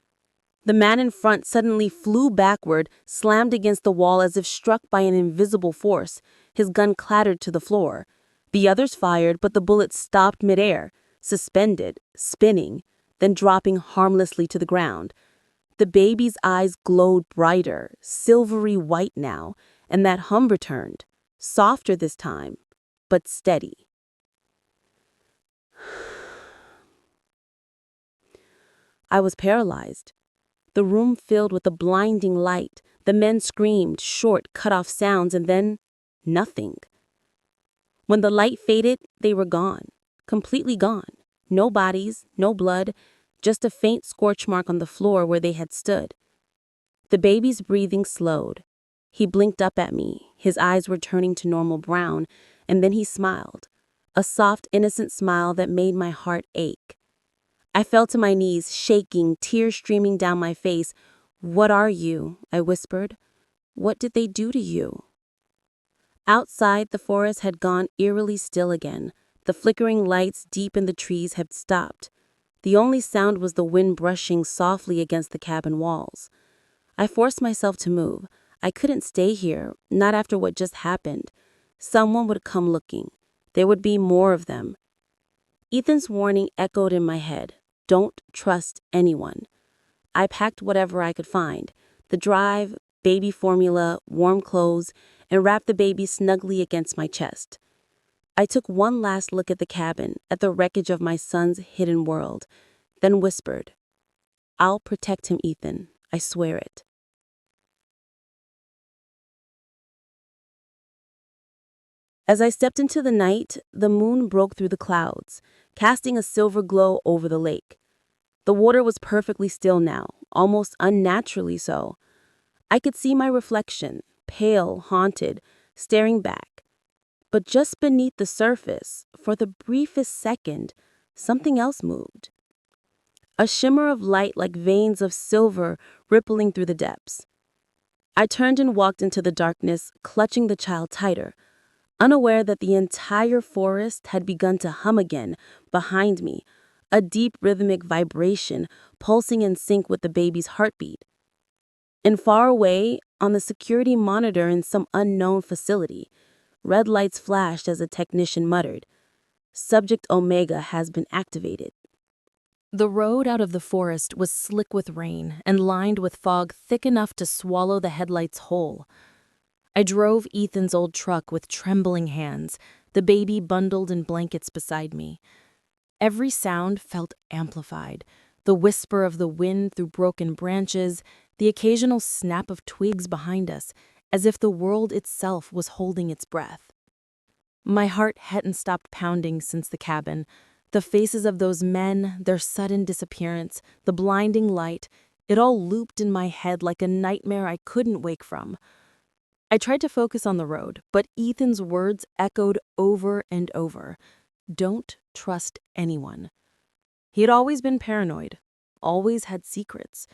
The man in front suddenly flew backward, slammed against the wall as if struck by an invisible force. His gun clattered to the floor. The others fired, but the bullets stopped midair, suspended, spinning, then dropping harmlessly to the ground. The baby's eyes glowed brighter, silvery white now, and that hum returned, softer this time, but steady. I was paralyzed. The room filled with a blinding light. The men screamed, short, cut-off sounds, and then nothing. When the light faded, they were gone, completely gone. No bodies, no blood, just a faint scorch mark on the floor where they had stood. The baby's breathing slowed. He blinked up at me, his eyes were turning to normal brown, and then he smiled, a soft, innocent smile that made my heart ache. I fell to my knees, shaking, tears streaming down my face. "What are you?" I whispered. "What did they do to you?" Outside, the forest had gone eerily still again. The flickering lights deep in the trees had stopped. The only sound was the wind brushing softly against the cabin walls. I forced myself to move. I couldn't stay here, not after what just happened. Someone would come looking. There would be more of them. Ethan's warning echoed in my head. Don't trust anyone. I packed whatever I could find. The drive, baby formula, warm clothes, and wrapped the baby snugly against my chest. I took one last look at the cabin, at the wreckage of my son's hidden world, then whispered, "I'll protect him, Ethan. I swear it." As I stepped into the night, the moon broke through the clouds, casting a silver glow over the lake. The water was perfectly still now, almost unnaturally so. I could see my reflection, pale, haunted, staring back. But just beneath the surface, for the briefest second, something else moved. A shimmer of light like veins of silver rippling through the depths. I turned and walked into the darkness, clutching the child tighter, unaware that the entire forest had begun to hum again behind me, a deep rhythmic vibration pulsing in sync with the baby's heartbeat. And far away, on the security monitor in some unknown facility, red lights flashed as a technician muttered, "Subject Omega has been activated." The road out of the forest was slick with rain and lined with fog thick enough to swallow the headlights whole. I drove Ethan's old truck with trembling hands, the baby bundled in blankets beside me. Every sound felt amplified, the whisper of the wind through broken branches, the occasional snap of twigs behind us, as if the world itself was holding its breath. My heart hadn't stopped pounding since the cabin. The faces of those men, their sudden disappearance, the blinding light, it all looped in my head like a nightmare I couldn't wake from. I tried to focus on the road, but Ethan's words echoed over and over. Don't trust anyone. He had always been paranoid, always had secrets.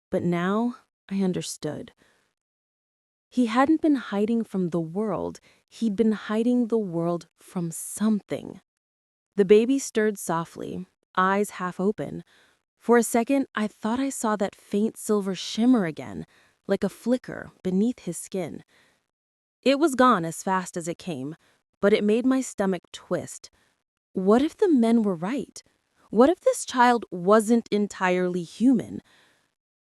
But now I understood. He hadn't been hiding from the world, he'd been hiding the world from something. The baby stirred softly, eyes half open. For a second, I thought I saw that faint silver shimmer again, like a flicker beneath his skin. It was gone as fast as it came, but it made my stomach twist. What if the men were right? What if this child wasn't entirely human?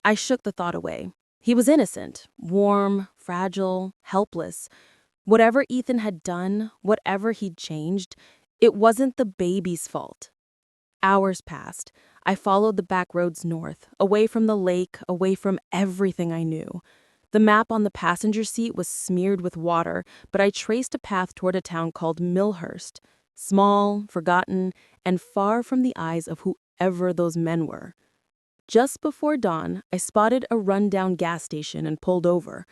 I shook the thought away. He was innocent, warm, fragile, helpless. Whatever Ethan had done, whatever he'd changed, it wasn't the baby's fault. Hours passed. I followed the back roads north, away from the lake, away from everything I knew. The map on the passenger seat was smeared with water, but I traced a path toward a town called Millhurst, small, forgotten, and far from the eyes of whoever those men were. Just before dawn, I spotted a rundown gas station and pulled over.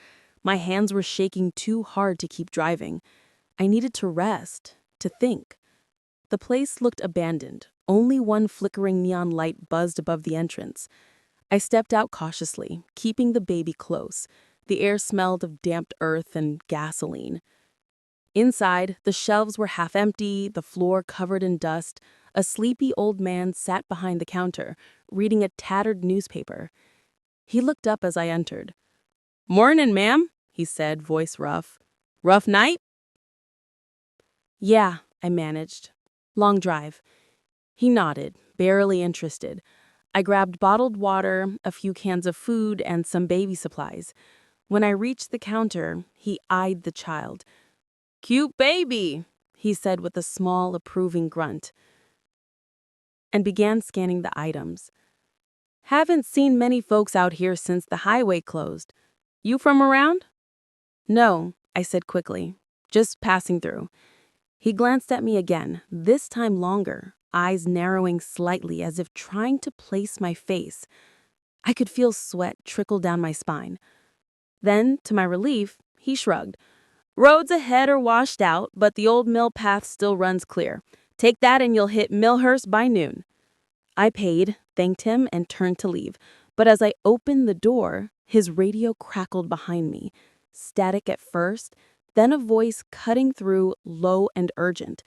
My hands were shaking too hard to keep driving. I needed to rest, to think. The place looked abandoned. Only one flickering neon light buzzed above the entrance. I stepped out cautiously, keeping the baby close. The air smelled of damped earth and gasoline. Inside, the shelves were half empty, the floor covered in dust. A sleepy old man sat behind the counter, reading a tattered newspaper. He looked up as I entered. "Mornin', ma'am," he said, voice rough. "Rough night?" "Yeah," I managed. "Long drive." He nodded, barely interested. I grabbed bottled water, a few cans of food, and some baby supplies. When I reached the counter, he eyed the child. "Cute baby," he said with a small, approving grunt, and began scanning the items. "Haven't seen many folks out here since the highway closed. You from around?" "No," I said quickly. "Just passing through." He glanced at me again, this time longer, eyes narrowing slightly as if trying to place my face. I could feel sweat trickle down my spine. Then, to my relief, he shrugged. "Roads ahead are washed out, but the old mill path still runs clear. Take that and you'll hit Millhurst by noon." I paid, thanked him, and turned to leave. But as I opened the door, his radio crackled behind me. Static at first, then a voice cutting through, low and urgent.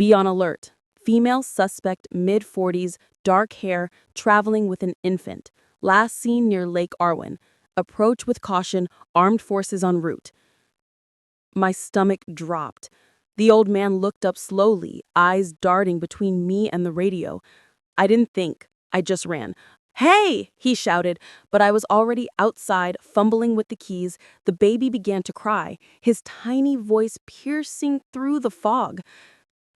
Be on alert. Female suspect, mid-40s, dark hair, traveling with an infant. Last seen near Lake Arwen. Approach with caution, armed forces en route. My stomach dropped. The old man looked up slowly, eyes darting between me and the radio. I didn't think. I just ran. "Hey!" he shouted, but I was already outside, fumbling with the keys. The baby began to cry, his tiny voice piercing through the fog.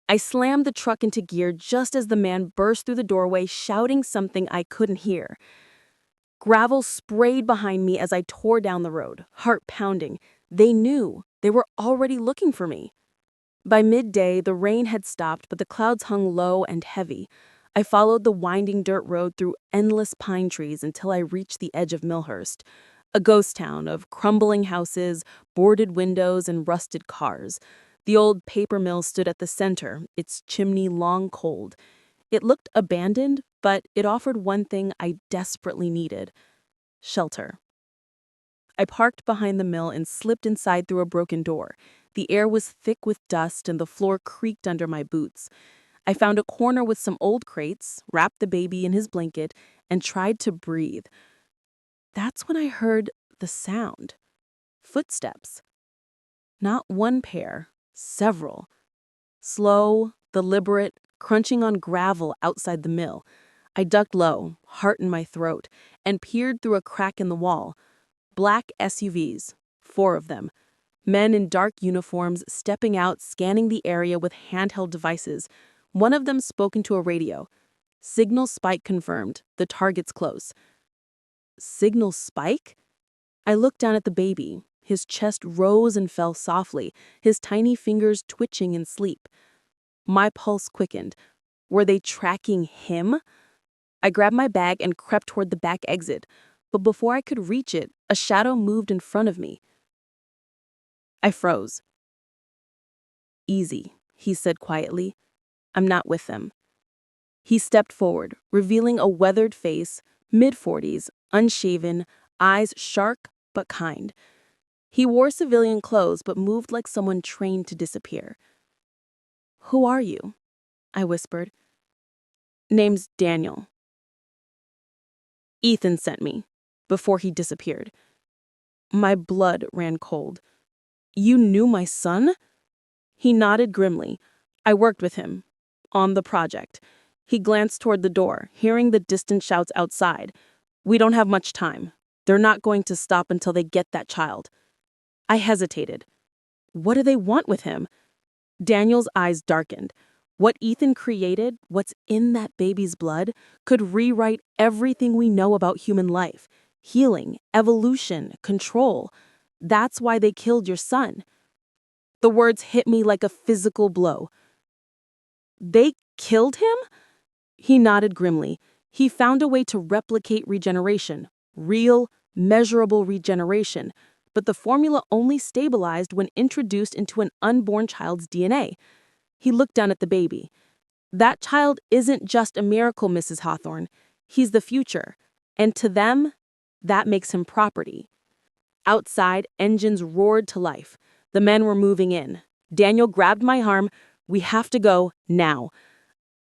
I slammed the truck into gear just as the man burst through the doorway, shouting something I couldn't hear. Gravel sprayed behind me as I tore down the road, heart pounding. They knew. They were already looking for me. By midday, the rain had stopped, but the clouds hung low and heavy. I followed the winding dirt road through endless pine trees until I reached the edge of Millhurst, a ghost town of crumbling houses, boarded windows, and rusted cars. The old paper mill stood at the center, its chimney long cold. It looked abandoned, but it offered one thing I desperately needed: shelter. I parked behind the mill and slipped inside through a broken door. The air was thick with dust and the floor creaked under my boots. I found a corner with some old crates, wrapped the baby in his blanket, and tried to breathe. That's when I heard the sound. Footsteps. Not one pair, several. Slow, deliberate, crunching on gravel outside the mill. I ducked low, heart in my throat, and peered through a crack in the wall. Black SUVs, 4 of them. Men in dark uniforms stepping out, scanning the area with handheld devices. One of them spoke into a radio. Signal spike confirmed. The target's close. Signal spike? I looked down at the baby. His chest rose and fell softly, his tiny fingers twitching in sleep. My pulse quickened. Were they tracking him? I grabbed my bag and crept toward the back exit, but before I could reach it, a shadow moved in front of me. I froze. "Easy," he said quietly. "I'm not with them." He stepped forward, revealing a weathered face, mid-40s, unshaven, eyes sharp but kind. He wore civilian clothes but moved like someone trained to disappear. "Who are you?" I whispered. "Name's Daniel. Ethan sent me," before he disappeared. My blood ran cold. "You knew my son?" He nodded grimly. "I worked with him. On the project." He glanced toward the door, hearing the distant shouts outside. "We don't have much time. They're not going to stop until they get that child." I hesitated. What do they want with him? Daniel's eyes darkened. What Ethan created, what's in that baby's blood, could rewrite everything we know about human life. Healing, evolution, control. That's why they killed your son. The words hit me like a physical blow. They killed him? He nodded grimly. He found a way to replicate regeneration. Real, measurable regeneration. But the formula only stabilized when introduced into an unborn child's DNA. He looked down at the baby. "That child isn't just a miracle, Mrs. Hawthorne. He's the future. And to them, that makes him property." Outside, engines roared to life. The men were moving in. Daniel grabbed my arm. "We have to go, now."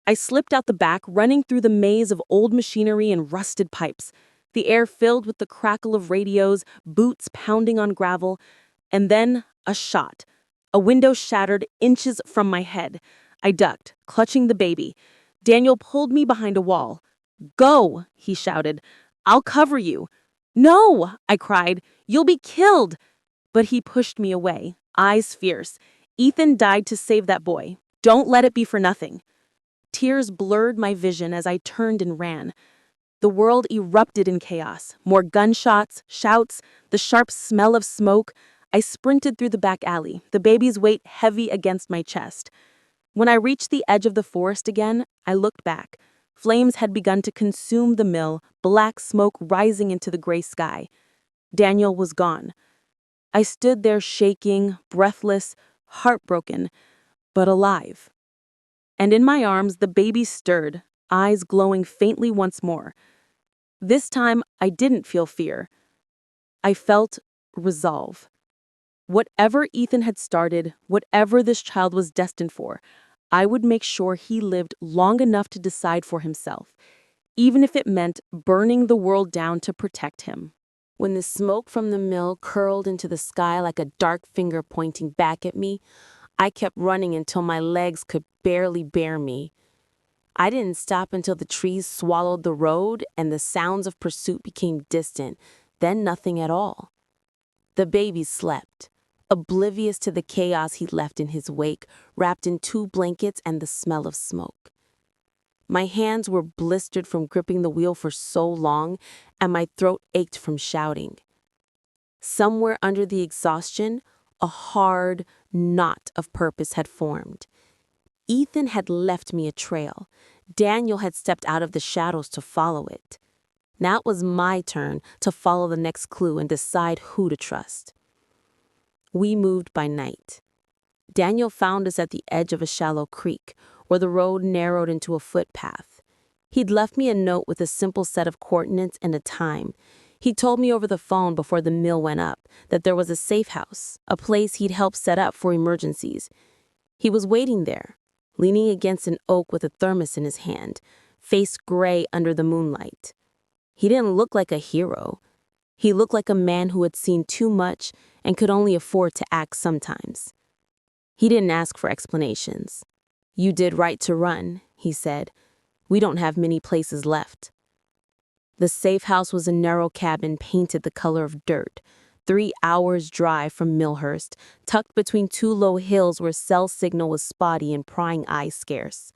I slipped out the back, running through the maze of old machinery and rusted pipes. The air filled with the crackle of radios, boots pounding on gravel, and then a shot. A window shattered inches from my head. I ducked, clutching the baby. Daniel pulled me behind a wall. "Go," he shouted. "I'll cover you." "No," I cried. "You'll be killed." But he pushed me away, eyes fierce. "Ethan died to save that boy. Don't let it be for nothing." Tears blurred my vision as I turned and ran. The world erupted in chaos. More gunshots, shouts, the sharp smell of smoke. I sprinted through the back alley, the baby's weight heavy against my chest. When I reached the edge of the forest again, I looked back. Flames had begun to consume the mill, black smoke rising into the gray sky. Daniel was gone. I stood there shaking, breathless, heartbroken, but alive. And in my arms, the baby stirred, eyes glowing faintly once more. This time, I didn't feel fear. I felt resolve. Whatever Ethan had started, whatever this child was destined for, I would make sure he lived long enough to decide for himself, even if it meant burning the world down to protect him. When the smoke from the mill curled into the sky like a dark finger pointing back at me, I kept running until my legs could barely bear me. I didn't stop until the trees swallowed the road and the sounds of pursuit became distant, then nothing at all. The baby slept, oblivious to the chaos he left in his wake, wrapped in 2 blankets and the smell of smoke. My hands were blistered from gripping the wheel for so long, and my throat ached from shouting. Somewhere under the exhaustion, a hard knot of purpose had formed. Ethan had left me a trail. Daniel had stepped out of the shadows to follow it. Now it was my turn to follow the next clue and decide who to trust. We moved by night. Daniel found us at the edge of a shallow creek, where the road narrowed into a footpath. He'd left me a note with a simple set of coordinates and a time. He told me over the phone before the mill went up that there was a safe house, a place he'd helped set up for emergencies. He was waiting there, leaning against an oak with a thermos in his hand, face gray under the moonlight. He didn't look like a hero. He looked like a man who had seen too much and could only afford to act sometimes. He didn't ask for explanations. "You did right to run," he said. "We don't have many places left." The safe house was a narrow cabin painted the color of dirt, 3 hours' drive from Millhurst, tucked between 2 low hills where cell signal was spotty and prying eyes scarce.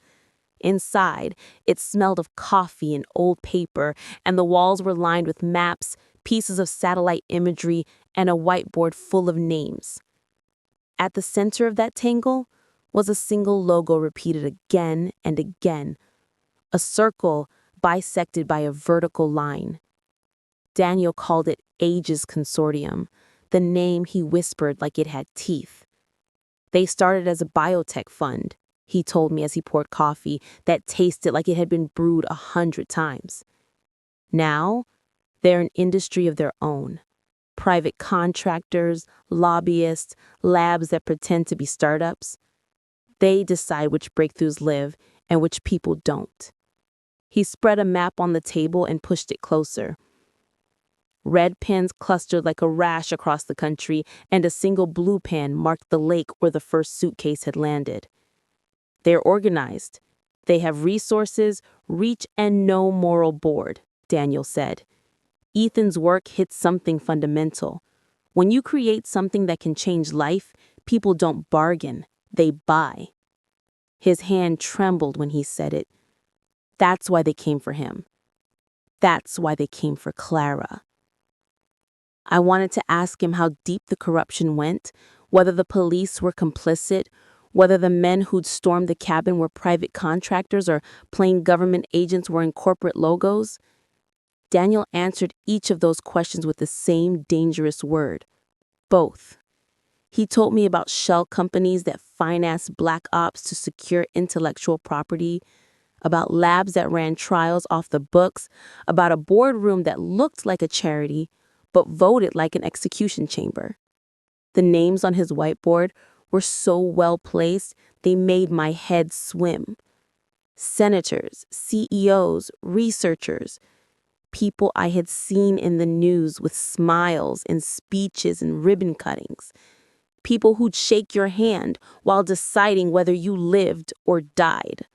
Inside, it smelled of coffee and old paper, and the walls were lined with maps, pieces of satellite imagery, and a whiteboard full of names. At the center of that tangle was a single logo repeated again and again, a circle bisected by a vertical line. Daniel called it Ages Consortium, the name he whispered like it had teeth. They started as a biotech fund, he told me as he poured coffee that tasted like it had been brewed 100 times. Now, they're an industry of their own. Private contractors, lobbyists, labs that pretend to be startups. They decide which breakthroughs live and which people don't. He spread a map on the table and pushed it closer. Red pens clustered like a rash across the country, and a single blue pen marked the lake where the first suitcase had landed. They're organized. They have resources, reach, and no moral board, Daniel said. Ethan's work hits something fundamental. When you create something that can change life, people don't bargain, they buy. His hand trembled when he said it. That's why they came for him. That's why they came for Clara. I wanted to ask him how deep the corruption went, whether the police were complicit, whether the men who'd stormed the cabin were private contractors or plain government agents wearing corporate logos. Daniel answered each of those questions with the same dangerous word: both. He told me about shell companies that financed black ops to secure intellectual property, about labs that ran trials off the books, about a boardroom that looked like a charity but voted like an execution chamber. The names on his whiteboard were so well placed they made my head swim. Senators, CEOs, researchers, people I had seen in the news with smiles and speeches and ribbon cuttings. People who'd shake your hand while deciding whether you lived or died.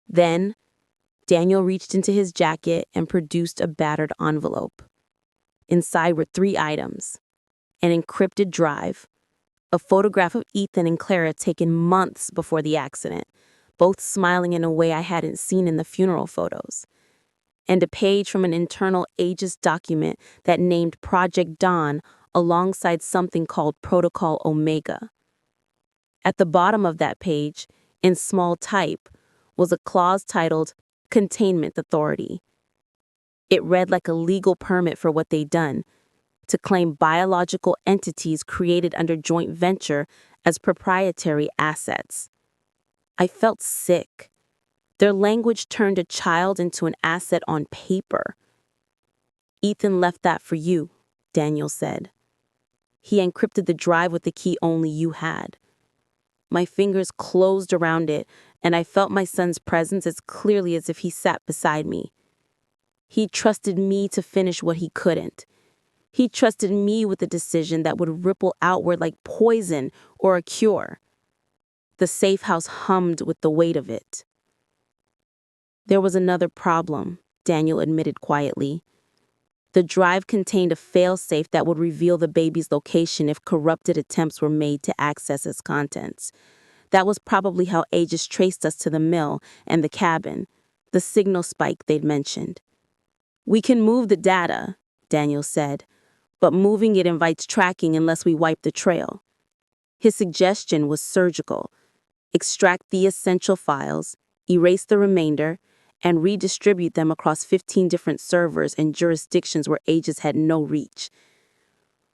Then, Daniel reached into his jacket and produced a battered envelope. Inside were 3 items: an encrypted drive, a photograph of Ethan and Clara taken months before the accident, both smiling in a way I hadn't seen in the funeral photos, and a page from an internal Aegis document that named Project Dawn alongside something called Protocol Omega. At the bottom of that page, in small type, was a clause titled Containment Authority. It read like a legal permit for what they'd done, to claim biological entities created under joint venture as proprietary assets. I felt sick. Their language turned a child into an asset on paper. "Ethan left that for you," Daniel said. "He encrypted the drive with the key only you had. My fingers closed around it, and I felt my son's presence as clearly as if he sat beside me. He trusted me to finish what he couldn't. He trusted me with a decision that would ripple outward like poison or a cure. The safe house hummed with the weight of it. There was another problem, Daniel admitted quietly. The drive contained a fail-safe that would reveal the baby's location if corrupted attempts were made to access its contents. That was probably how Aegis traced us to the mill and the cabin, the signal spike they'd mentioned. "We can move the data," Daniel said, "but moving it invites tracking unless we wipe the trail." His suggestion was surgical. Extract the essential files, erase the remainder, and redistribute them across 15 different servers and jurisdictions where Aegis had no reach.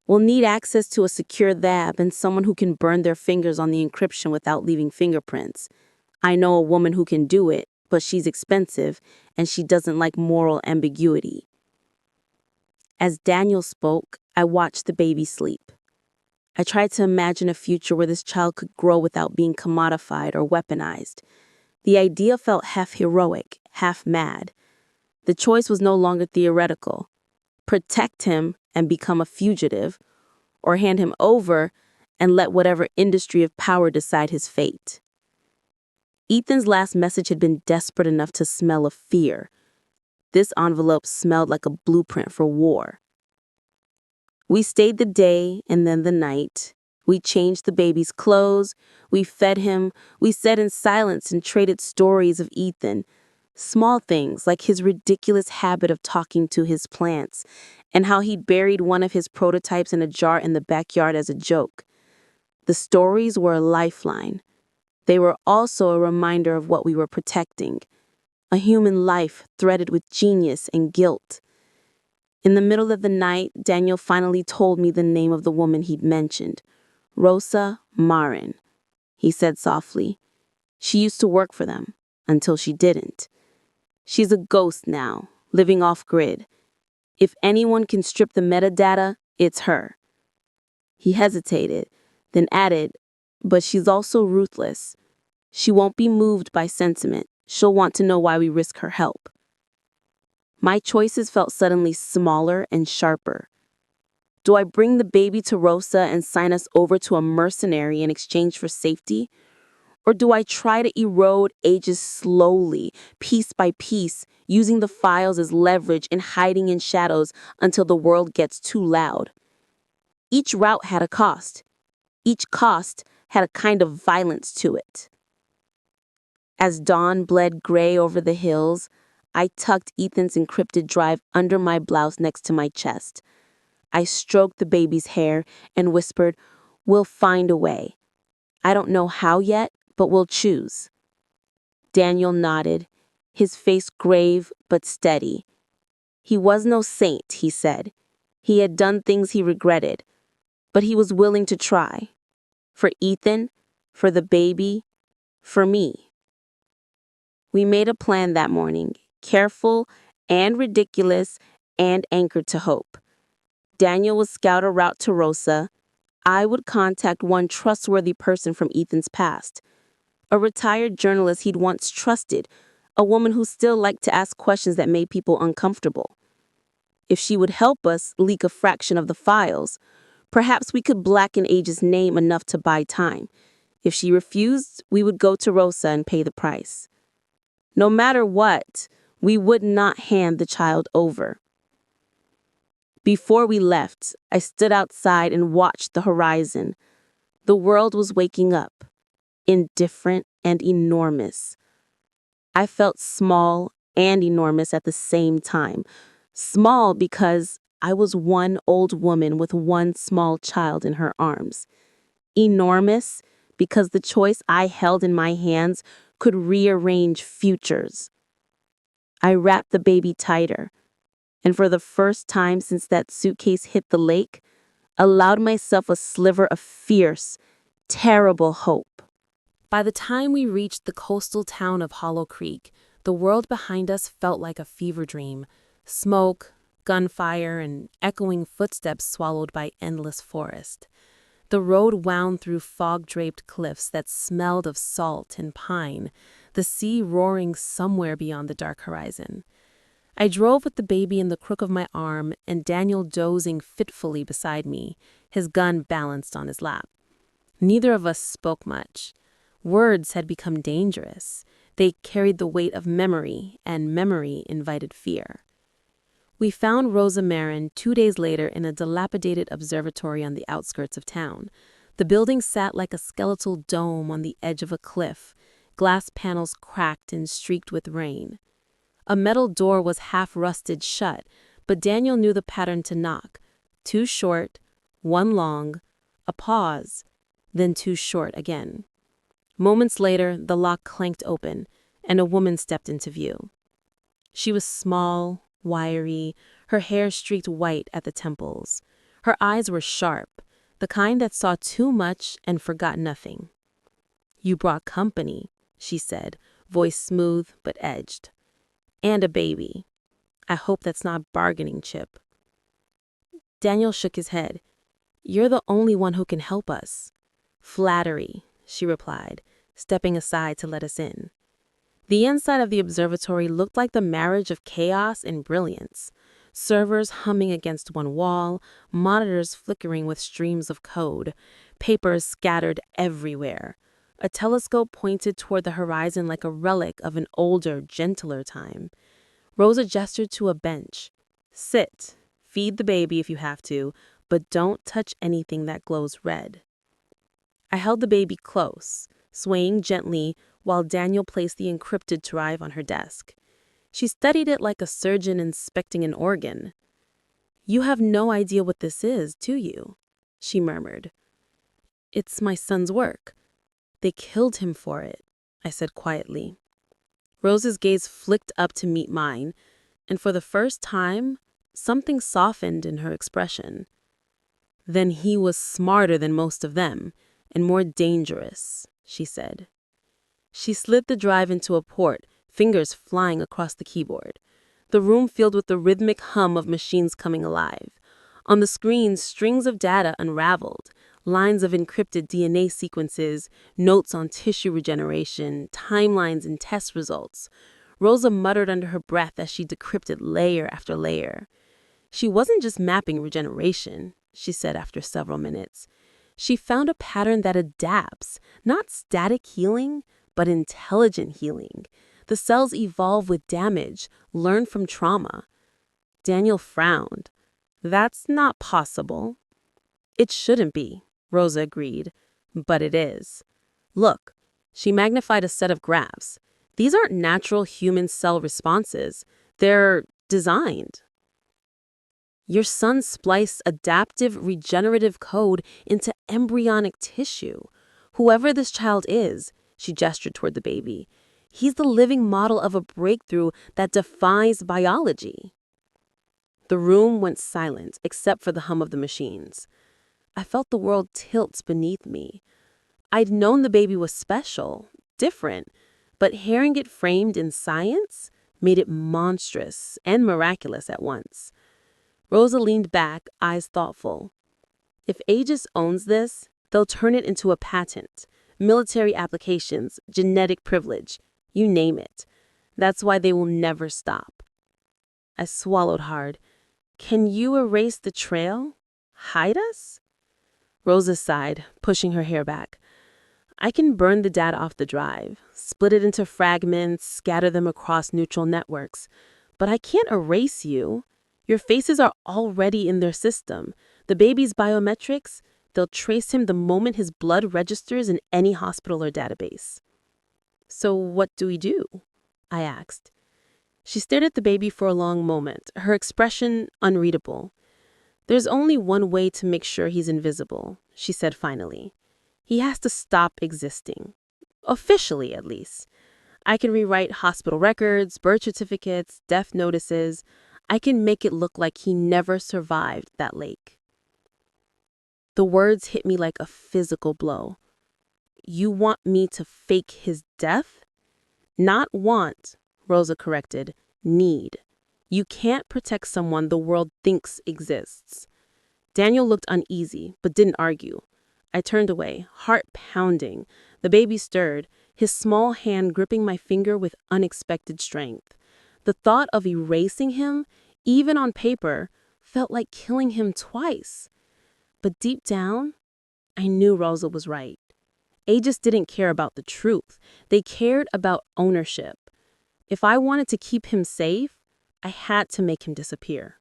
We'll need access to a secure lab and someone who can burn their fingers on the encryption without leaving fingerprints. I know a woman who can do it, but she's expensive and she doesn't like moral ambiguity. As Daniel spoke, I watched the baby sleep. I tried to imagine a future where this child could grow without being commodified or weaponized. The idea felt half heroic, half mad. The choice was no longer theoretical. Protect him and become a fugitive, or hand him over and let whatever industry of power decide his fate. Ethan's last message had been desperate enough to smell of fear. This envelope smelled like a blueprint for war. We stayed the day and then the night. We changed the baby's clothes, we fed him, we sat in silence and traded stories of Ethan. Small things like his ridiculous habit of talking to his plants and how he'd buried one of his prototypes in a jar in the backyard as a joke. The stories were a lifeline. They were also a reminder of what we were protecting, a human life threaded with genius and guilt. In the middle of the night, Daniel finally told me the name of the woman he'd mentioned. Rosa Marin, he said softly. She used to work for them, until she didn't. She's a ghost now, living off-grid. If anyone can strip the metadata, it's her. He hesitated, then added, but she's also ruthless. She won't be moved by sentiment. She'll want to know why we risk her help. My choices felt suddenly smaller and sharper. Do I bring the baby to Rosa and sign us over to a mercenary in exchange for safety? Or do I try to erode Aegis slowly, piece by piece, using the files as leverage and hiding in shadows until the world gets too loud? Each route had a cost. Each cost had a kind of violence to it. As dawn bled gray over the hills, I tucked Ethan's encrypted drive under my blouse next to my chest. I stroked the baby's hair and whispered, "We'll find a way. I don't know how yet, but we'll choose." Daniel nodded, his face grave but steady. He was no saint, he said. He had done things he regretted, but he was willing to try. For Ethan, for the baby, for me. We made a plan that morning, careful and ridiculous and anchored to hope. Daniel would scout a route to Rosa. I would contact one trustworthy person from Ethan's past, a retired journalist he'd once trusted, a woman who still liked to ask questions that made people uncomfortable. If she would help us leak a fraction of the files, perhaps we could blacken Aegis' name enough to buy time. If she refused, we would go to Rosa and pay the price. No matter what, we would not hand the child over. Before we left, I stood outside and watched the horizon. The world was waking up, indifferent and enormous. I felt small and enormous at the same time. Small because I was one old woman with one small child in her arms. Enormous because the choice I held in my hands could rearrange futures. I wrapped the baby tighter, and for the first time since that suitcase hit the lake, allowed myself a sliver of fierce, terrible hope. By the time we reached the coastal town of Hollow Creek, the world behind us felt like a fever dream. Smoke, gunfire, and echoing footsteps swallowed by endless forest. The road wound through fog-draped cliffs that smelled of salt and pine, the sea roaring somewhere beyond the dark horizon. I drove with the baby in the crook of my arm and Daniel dozing fitfully beside me, his gun balanced on his lap. Neither of us spoke much. Words had become dangerous. They carried the weight of memory, and memory invited fear. We found Rosa Marin 2 days later in a dilapidated observatory on the outskirts of town. The building sat like a skeletal dome on the edge of a cliff, glass panels cracked and streaked with rain. A metal door was half rusted shut, but Daniel knew the pattern to knock. 2 short, 1 long, a pause, then 2 short again. Moments later, the lock clanked open, and a woman stepped into view. She was small, wiry, her hair streaked white at the temples. Her eyes were sharp, the kind that saw too much and forgot nothing. "You brought company," she said, voice smooth but edged. "And a baby. I hope that's not bargaining chip." Daniel shook his head. "You're the only one who can help us." "Flattery," she replied, stepping aside to let us in. The inside of the observatory looked like the marriage of chaos and brilliance. Servers humming against one wall, monitors flickering with streams of code, papers scattered everywhere. A telescope pointed toward the horizon like a relic of an older, gentler time. Rosa gestured to a bench. "Sit, feed the baby if you have to, but don't touch anything that glows red." I held the baby close, swaying gently while Daniel placed the encrypted drive on her desk. She studied it like a surgeon inspecting an organ. "You have no idea what this is, do you?" she murmured. "It's my son's work. They killed him for it," I said quietly. Rose's gaze flicked up to meet mine, and for the first time, something softened in her expression. "Then he was smarter than most of them, and more dangerous," she said. She slid the drive into a port, fingers flying across the keyboard. The room filled with the rhythmic hum of machines coming alive. On the screens, strings of data unraveled, lines of encrypted DNA sequences, notes on tissue regeneration, timelines and test results. Rosa muttered under her breath as she decrypted layer after layer. "She wasn't just mapping regeneration," she said after several minutes. "She found a pattern that adapts, not static healing, but intelligent healing. The cells evolve with damage, learn from trauma." Daniel frowned. "That's not possible." "It shouldn't be," Rosa agreed, "but it is. Look," she magnified a set of graphs. "These aren't natural human cell responses. They're designed." "Your son spliced adaptive regenerative code into embryonic tissue. Whoever this child is," she gestured toward the baby, "he's the living model of a breakthrough that defies biology." The room went silent except for the hum of the machines. I felt the world tilt beneath me. I'd known the baby was special, different, but hearing it framed in science made it monstrous and miraculous at once. Rosa leaned back, eyes thoughtful. "If Aegis owns this, they'll turn it into a patent. Military applications, genetic privilege, you name it. That's why they will never stop." I swallowed hard. "Can you erase the trail? Hide us?" Rosa sighed, pushing her hair back. "I can burn the data off the drive, split it into fragments, scatter them across neutral networks. But I can't erase you. Your faces are already in their system. The baby's biometrics, they'll trace him the moment his blood registers in any hospital or database." "So what do we do?" I asked. She stared at the baby for a long moment, her expression unreadable. "There's only one way to make sure he's invisible," she said finally. "He has to stop existing. Officially, at least. I can rewrite hospital records, birth certificates, death notices. I can make it look like he never survived that lake." The words hit me like a physical blow. "You want me to fake his death?" "Not want," Rosa corrected. "Need. You can't protect someone the world thinks exists." Daniel looked uneasy, but didn't argue. I turned away, heart pounding. The baby stirred, his small hand gripping my finger with unexpected strength. The thought of erasing him, even on paper, felt like killing him twice. But deep down, I knew Rosa was right. Aegis didn't care about the truth. They cared about ownership. If I wanted to keep him safe, I had to make him disappear.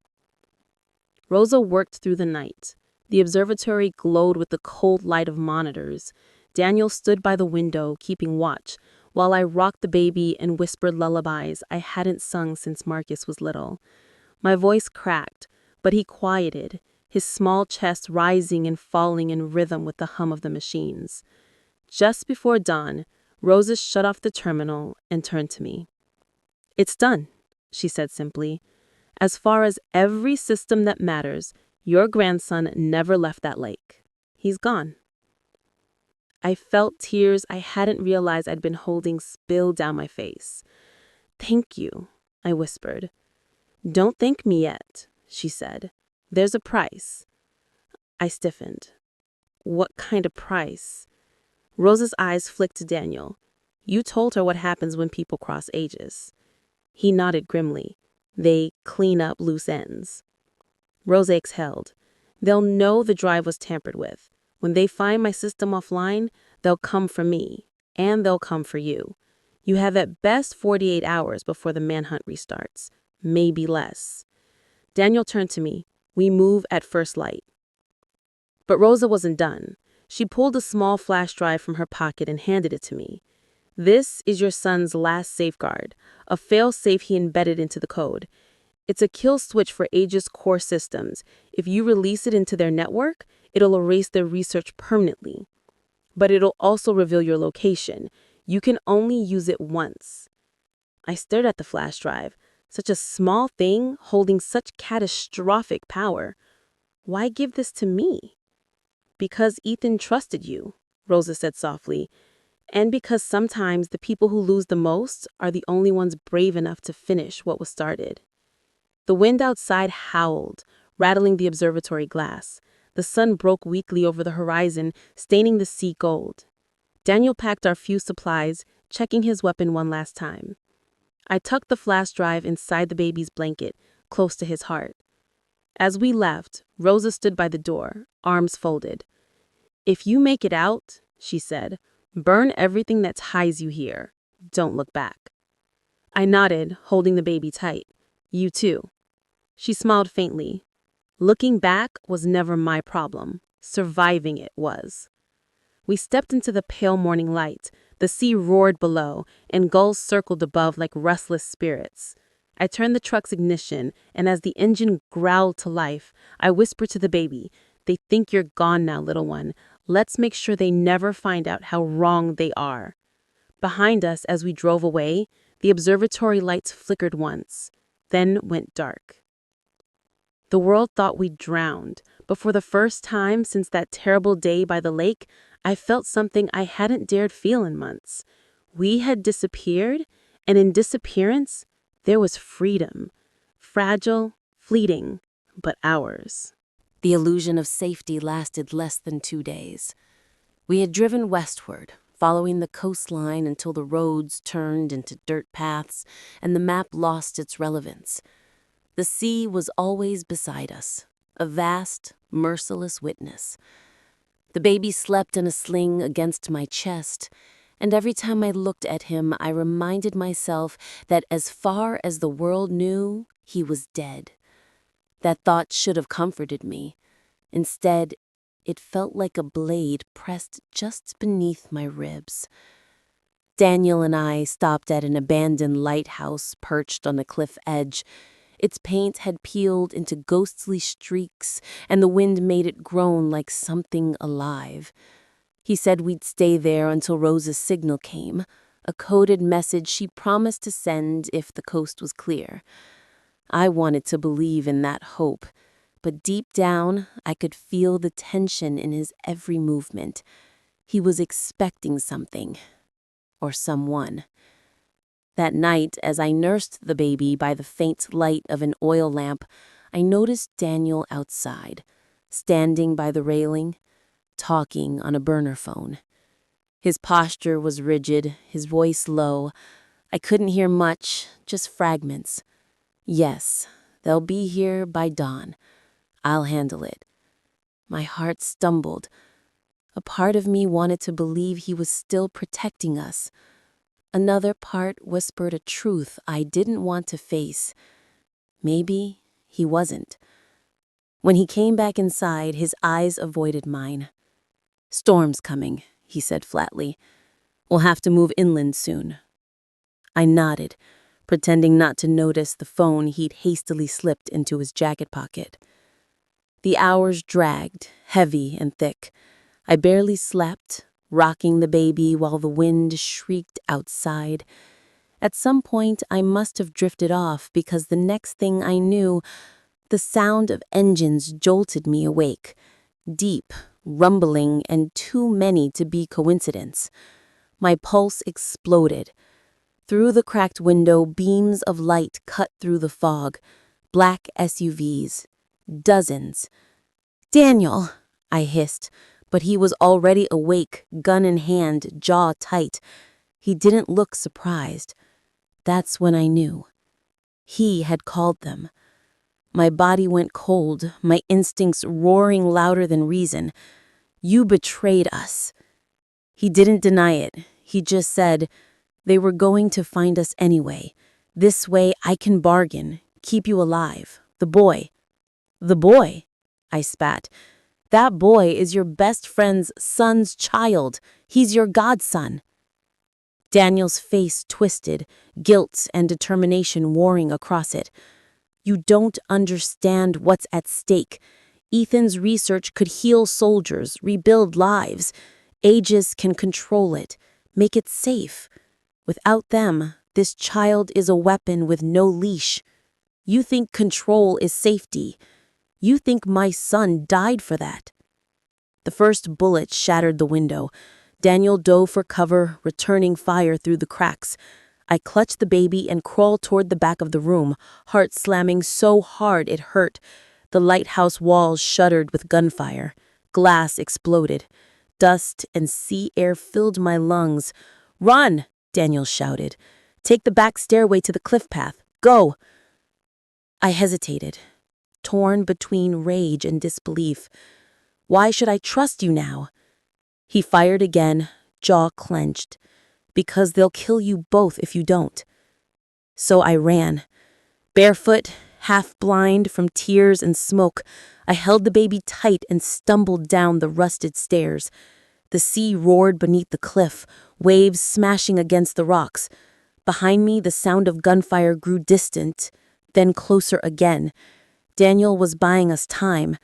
Rosa worked through the night. The observatory glowed with the cold light of monitors. Daniel stood by the window, keeping watch, while I rocked the baby and whispered lullabies I hadn't sung since Marcus was little. My voice cracked, but he quieted, his small chest rising and falling in rhythm with the hum of the machines. Just before dawn, Rosa shut off the terminal and turned to me. "It's done," she said simply. "As far as every system that matters, your grandson never left that lake. He's gone." I felt tears I hadn't realized I'd been holding spill down my face. "Thank you," I whispered. "Don't thank me yet," she said. "There's a price." I stiffened. "What kind of price?" Rosa's eyes flicked to Daniel. "You told her what happens when people cross ages." He nodded grimly. "They clean up loose ends." Rosa exhaled. "They'll know the drive was tampered with. When they find my system offline, they'll come for me. And they'll come for you. You have at best 48 hours before the manhunt restarts. Maybe less." Daniel turned to me. "We move at first light." But Rosa wasn't done. She pulled a small flash drive from her pocket and handed it to me. "This is your son's last safeguard, a fail-safe he embedded into the code. It's a kill switch for Aegis core systems. If you release it into their network, it'll erase their research permanently. But it'll also reveal your location. You can only use it once." I stared at the flash drive. Such a small thing holding such catastrophic power. Why give this to me? "Because Ethan trusted you," Rosa said softly. "And because sometimes the people who lose the most are the only ones brave enough to finish what was started." The wind outside howled, rattling the observatory glass. The sun broke weakly over the horizon, staining the sea gold. Daniel packed our few supplies, checking his weapon one last time. I tucked the flash drive inside the baby's blanket, close to his heart. As we left, Rosa stood by the door, arms folded. "If you make it out," she said, "burn everything that ties you here. Don't look back." I nodded, holding the baby tight. "You too." She smiled faintly. Looking back was never my problem. Surviving it was. We stepped into the pale morning light. The sea roared below, and gulls circled above like restless spirits. I turned the truck's ignition, and as the engine growled to life, I whispered to the baby, "They think you're gone now, little one. Let's make sure they never find out how wrong they are." Behind us, as we drove away, the observatory lights flickered once, then went dark. The world thought we'd drowned, but for the first time since that terrible day by the lake, I felt something I hadn't dared feel in months. We had disappeared, and in disappearance, there was freedom. Fragile, fleeting, but ours. The illusion of safety lasted less than 2 days. We had driven westward, following the coastline until the roads turned into dirt paths and the map lost its relevance. The sea was always beside us, a vast, merciless witness. The baby slept in a sling against my chest, and every time I looked at him, I reminded myself that as far as the world knew, he was dead. That thought should have comforted me. Instead, it felt like a blade pressed just beneath my ribs. Daniel and I stopped at an abandoned lighthouse perched on a cliff edge. Its paint had peeled into ghostly streaks, and the wind made it groan like something alive. He said we'd stay there until Rosa's signal came, a coded message she promised to send if the coast was clear. I wanted to believe in that hope, but deep down, I could feel the tension in his every movement. He was expecting something, or someone. That night, as I nursed the baby by the faint light of an oil lamp, I noticed Daniel outside, standing by the railing. talking on a burner phone. His posture was rigid, his voice low. I couldn't hear much, just fragments. Yes, they'll be here by dawn. I'll handle it. My heart stumbled. A part of me wanted to believe he was still protecting us. Another part whispered a truth I didn't want to face. Maybe he wasn't. When he came back inside, his eyes avoided mine. "Storm's coming," he said flatly. "We'll have to move inland soon." I nodded, pretending not to notice the phone he'd hastily slipped into his jacket pocket. The hours dragged, heavy and thick. I barely slept, rocking the baby while the wind shrieked outside. At some point, I must have drifted off because the next thing I knew, the sound of engines jolted me awake. Deep, rumbling, and too many to be coincidence. My pulse exploded. Through the cracked window, beams of light cut through the fog. Black SUVs. Dozens. "Daniel," I hissed, but he was already awake, gun in hand, jaw tight. He didn't look surprised. That's when I knew. He had called them. My body went cold, my instincts roaring louder than reason. "You betrayed us." He didn't deny it. He just said, "They were going to find us anyway. This way I can bargain, keep you alive. The boy." "The boy?" I spat. "That boy is your best friend's son's child. He's your godson." Daniel's face twisted, guilt and determination warring across it. "You don't understand what's at stake. Ethan's research could heal soldiers, rebuild lives. Aegis can control it, make it safe. Without them, this child is a weapon with no leash. You think control is safety. You think my son died for that." The first bullet shattered the window. Daniel dove for cover, returning fire through the cracks. I clutched the baby and crawled toward the back of the room, heart slamming so hard it hurt. The lighthouse walls shuddered with gunfire. Glass exploded. Dust and sea air filled my lungs. "Run!" Daniel shouted. "Take the back stairway to the cliff path. Go!" I hesitated, torn between rage and disbelief. "Why should I trust you now?" He fired again, jaw clenched. "Because they'll kill you both if you don't." So I ran. Barefoot, half blind from tears and smoke, I held the baby tight and stumbled down the rusted stairs. The sea roared beneath the cliff, waves smashing against the rocks. Behind me, the sound of gunfire grew distant, then closer again. Daniel was buying us time.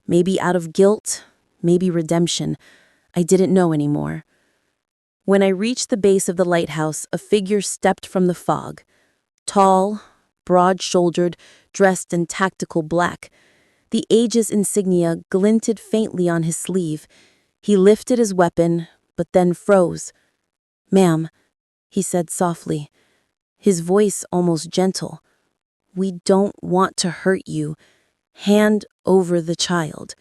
Maybe out of guilt, maybe redemption. I didn't know anymore. When I reached the base of the lighthouse, a figure stepped from the fog. Tall, broad-shouldered, dressed in tactical black. The Aegis insignia glinted faintly on his sleeve. He lifted his weapon, but then froze. "Ma'am," he said softly, his voice almost gentle. "We don't want to hurt you. Hand over the child."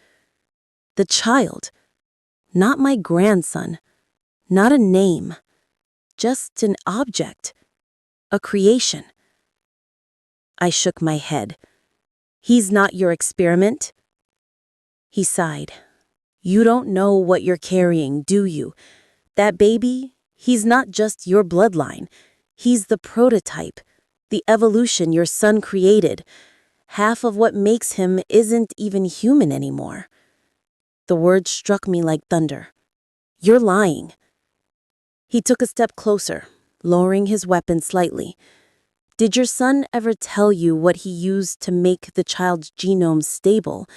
The child. Not my grandson. Not a name. Just an object. A creation. I shook my head. "He's not your experiment." He sighed. "You don't know what you're carrying, do you? That baby, he's not just your bloodline. He's the prototype, the evolution your son created. Half of what makes him isn't even human anymore." The words struck me like thunder. "You're lying." He took a step closer, lowering his weapon slightly. "Did your son ever tell you what he used to make the child's genome stable?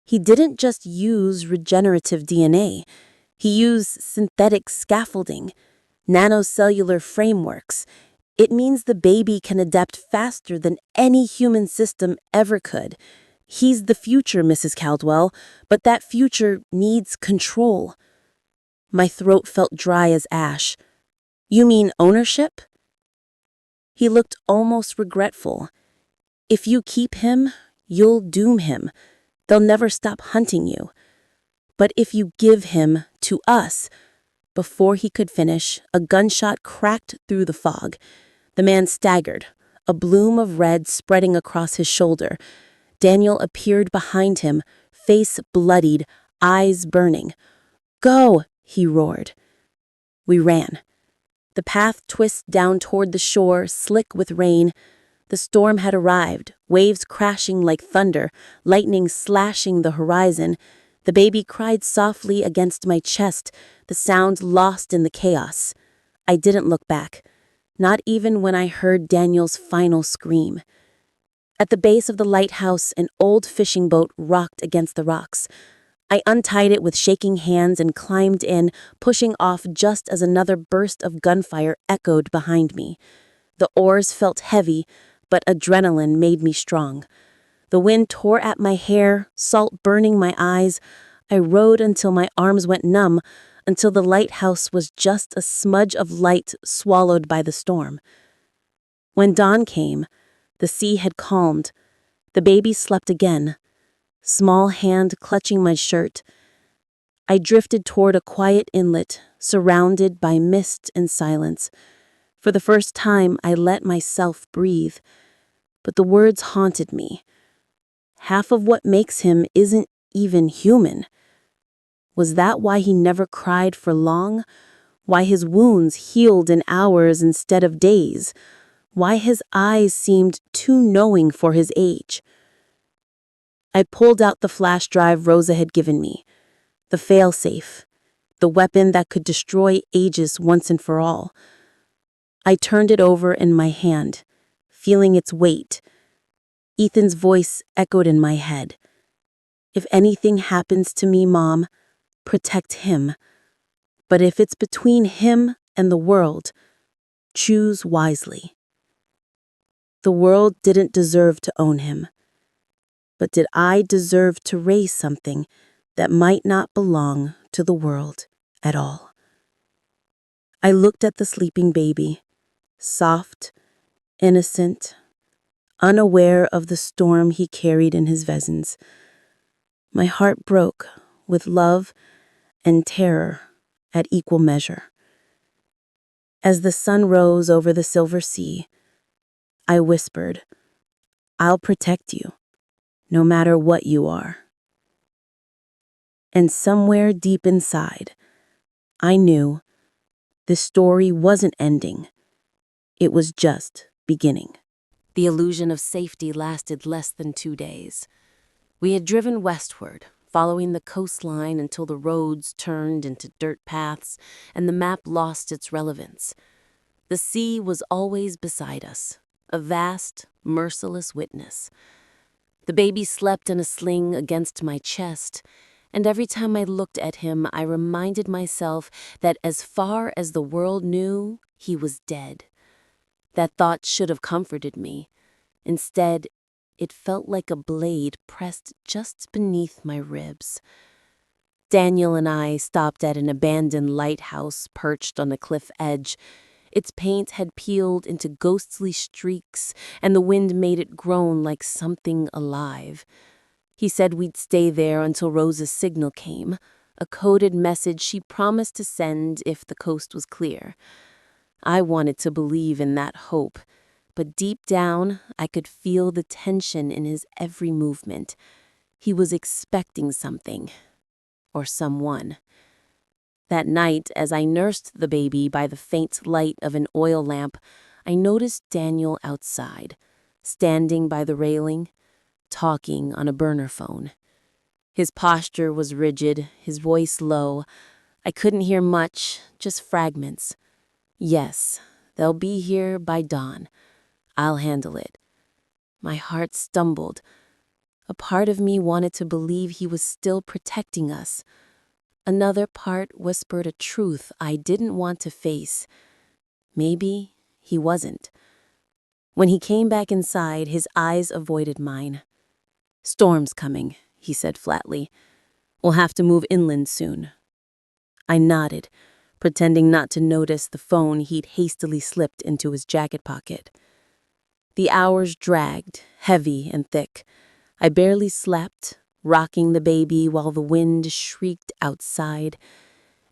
He didn't just use regenerative DNA. He used synthetic scaffolding, nanocellular frameworks. It means the baby can adapt faster than any human system ever could. He's the future, Mrs. Caldwell, but that future needs control." My throat felt dry as ash. "You mean ownership?" He looked almost regretful. "If you keep him, you'll doom him. They'll never stop hunting you." But if you give him to us. Before he could finish, a gunshot cracked through the fog. The man staggered, a bloom of red spreading across his shoulder. Daniel appeared behind him, face bloodied, eyes burning. "Go!" he roared. We ran. The path twists down toward the shore, slick with rain. The storm had arrived, waves crashing like thunder, lightning slashing the horizon. The baby cried softly against my chest, the sound lost in the chaos. I didn't look back, not even when I heard Daniel's final scream. At the base of the lighthouse, an old fishing boat rocked against the rocks. I untied it with shaking hands and climbed in, pushing off just as another burst of gunfire echoed behind me. The oars felt heavy, but adrenaline made me strong. The wind tore at my hair, salt burning my eyes. I rowed until my arms went numb, until the lighthouse was just a smudge of light swallowed by the storm. When dawn came, the sea had calmed. The baby slept again, small hand clutching my shirt. I drifted toward a quiet inlet, surrounded by mist and silence. For the first time, I let myself breathe. But the words haunted me. Half of what makes him isn't even human. Was that why he never cried for long? Why his wounds healed in hours instead of days? Why his eyes seemed too knowing for his age? I pulled out the flash drive Rosa had given me, the failsafe, the weapon that could destroy ages once and for all. I turned it over in my hand, feeling its weight. Ethan's voice echoed in my head. "If anything happens to me, Mom, protect him. But if it's between him and the world, choose wisely." The world didn't deserve to own him. But did I deserve to raise something that might not belong to the world at all? I looked at the sleeping baby, soft, innocent, unaware of the storm he carried in his veins. My heart broke with love and terror at equal measure. As the sun rose over the silver sea, I whispered, "I'll protect you, no matter what you are." And somewhere deep inside, I knew this story wasn't ending. It was just beginning. The illusion of safety lasted less than 2 days. We had driven westward, following the coastline until the roads turned into dirt paths and the map lost its relevance. The sea was always beside us, a vast, merciless witness. The baby slept in a sling against my chest, and every time I looked at him, I reminded myself that as far as the world knew, he was dead. That thought should have comforted me. Instead, it felt like a blade pressed just beneath my ribs. Daniel and I stopped at an abandoned lighthouse perched on a cliff edge. Its paint had peeled into ghostly streaks, and the wind made it groan like something alive. He said we'd stay there until Rosa's signal came, a coded message she promised to send if the coast was clear. I wanted to believe in that hope, but deep down, I could feel the tension in his every movement. He was expecting something, or someone. That night, as I nursed the baby by the faint light of an oil lamp, I noticed Daniel outside, standing by the railing, talking on a burner phone. His posture was rigid, his voice low. I couldn't hear much, just fragments. "Yes, they'll be here by dawn. I'll handle it." My heart stumbled. A part of me wanted to believe he was still protecting us. Another part whispered a truth I didn't want to face. Maybe he wasn't. When he came back inside, his eyes avoided mine. "Storm's coming," he said flatly. "We'll have to move inland soon." I nodded, pretending not to notice the phone he'd hastily slipped into his jacket pocket. The hours dragged, heavy and thick. I barely slept, rocking the baby while the wind shrieked outside.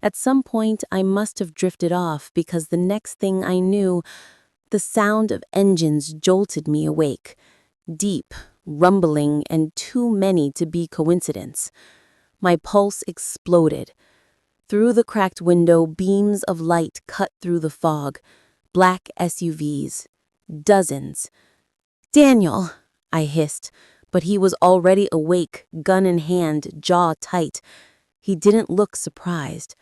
At some point, I must have drifted off because the next thing I knew, the sound of engines jolted me awake. Deep, rumbling, and too many to be coincidence. My pulse exploded. Through the cracked window, beams of light cut through the fog. Black SUVs. Dozens. "Daniel," I hissed, but he was already awake, gun in hand, jaw tight. He didn't look surprised.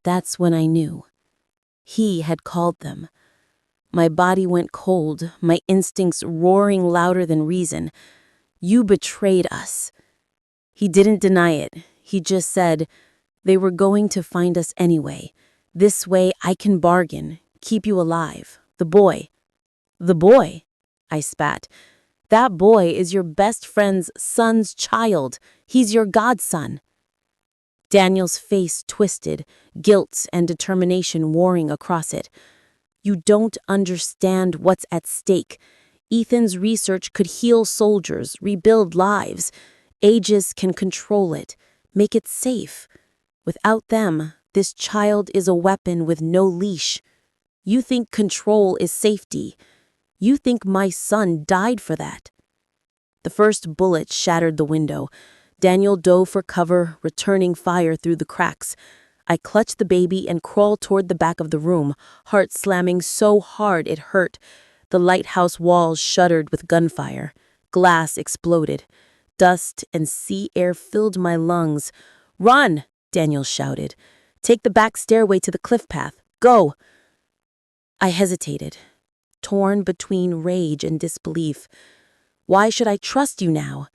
That's when I knew. He had called them. My body went cold, my instincts roaring louder than reason. "You betrayed us." He didn't deny it. He just said, "They were going to find us anyway. This way I can bargain, keep you alive. The boy." "The boy?" I spat. "That boy is your best friend's son's child. He's your godson." Daniel's face twisted, guilt and determination warring across it. "You don't understand what's at stake. Ethan's research could heal soldiers, rebuild lives. Aegis can control it, make it safe. Without them, this child is a weapon with no leash. You think control is safety. You think my son died for that." The first bullet shattered the window. Daniel dove for cover, returning fire through the cracks. I clutched the baby and crawled toward the back of the room, heart slamming so hard it hurt. The lighthouse walls shuddered with gunfire. Glass exploded. Dust and sea air filled my lungs. "Run!" Daniel shouted. "Take the back stairway to the cliff path. Go!" I hesitated, torn between rage and disbelief. "Why should I trust you now?"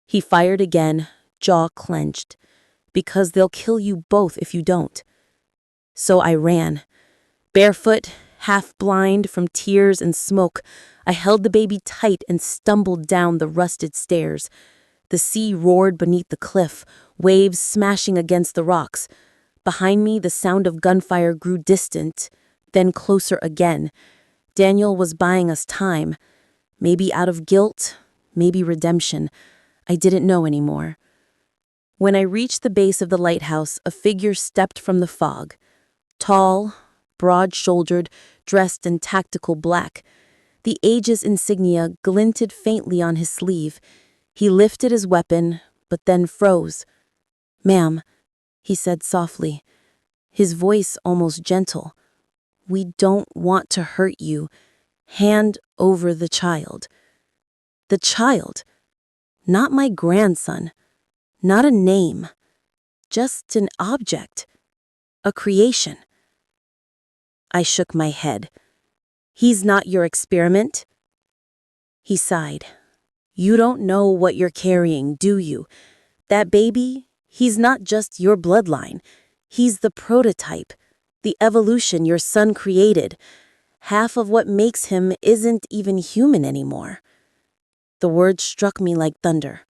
He fired again, jaw clenched. "Because they'll kill you both if you don't." So I ran. Barefoot, half blind from tears and smoke, I held the baby tight and stumbled down the rusted stairs. The sea roared beneath the cliff, waves smashing against the rocks. Behind me, the sound of gunfire grew distant, then closer again. Daniel was buying us time. Maybe out of guilt, maybe redemption. I didn't know anymore. When I reached the base of the lighthouse, a figure stepped from the fog. Tall, broad-shouldered, dressed in tactical black. The Aegis insignia glinted faintly on his sleeve. He lifted his weapon, but then froze. "Ma'am," he said softly, his voice almost gentle. "We don't want to hurt you. Hand over the child." The child. Not my grandson. Not a name. Just an object. A creation. I shook my head. "He's not your experiment?" He sighed. "You don't know what you're carrying, do you? That baby, he's not just your bloodline. He's the prototype, the evolution your son created. Half of what makes him isn't even human anymore." The words struck me like thunder.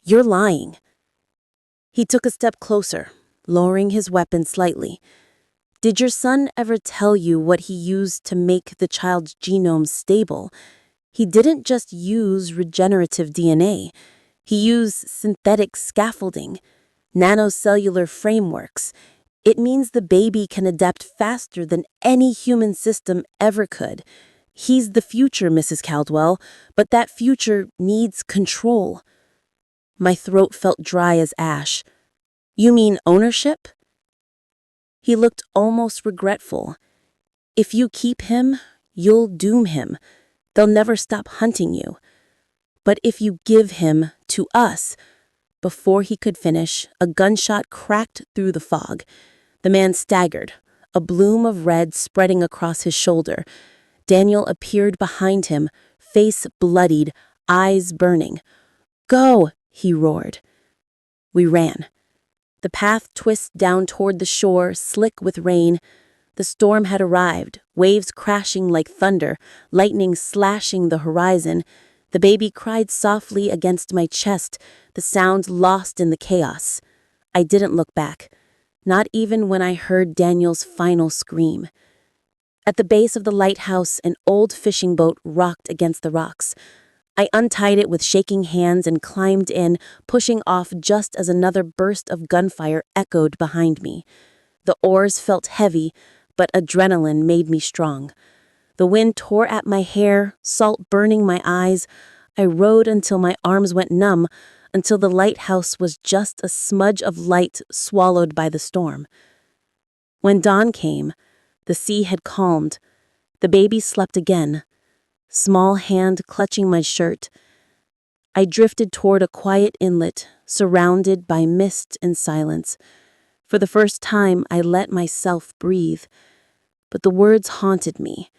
"You're lying." He took a step closer, lowering his weapon slightly. "Did your son ever tell you what he used to make the child's genome stable? He didn't just use regenerative DNA. He used synthetic scaffolding, nanocellular frameworks. It means the baby can adapt faster than any human system ever could. He's the future, Mrs. Caldwell, but that future needs control." My throat felt dry as ash. "You mean ownership?" He looked almost regretful. "If you keep him, you'll doom him. They'll never stop hunting you. But if you give him to us—" Before he could finish, a gunshot cracked through the fog. The man staggered, a bloom of red spreading across his shoulder. Daniel appeared behind him, face bloodied, eyes burning. "Go!" he roared. We ran. The path twists down toward the shore, slick with rain. The storm had arrived, waves crashing like thunder, lightning slashing the horizon. The baby cried softly against my chest, the sounds lost in the chaos. I didn't look back, not even when I heard Daniel's final scream. At the base of the lighthouse, an old fishing boat rocked against the rocks. I untied it with shaking hands and climbed in, pushing off just as another burst of gunfire echoed behind me. The oars felt heavy, but adrenaline made me strong. The wind tore at my hair, salt burning my eyes. I rowed until my arms went numb, until the lighthouse was just a smudge of light swallowed by the storm. When dawn came, the sea had calmed. The baby slept again, small hand clutching my shirt. I drifted toward a quiet inlet, surrounded by mist and silence. For the first time, I let myself breathe, but the words haunted me.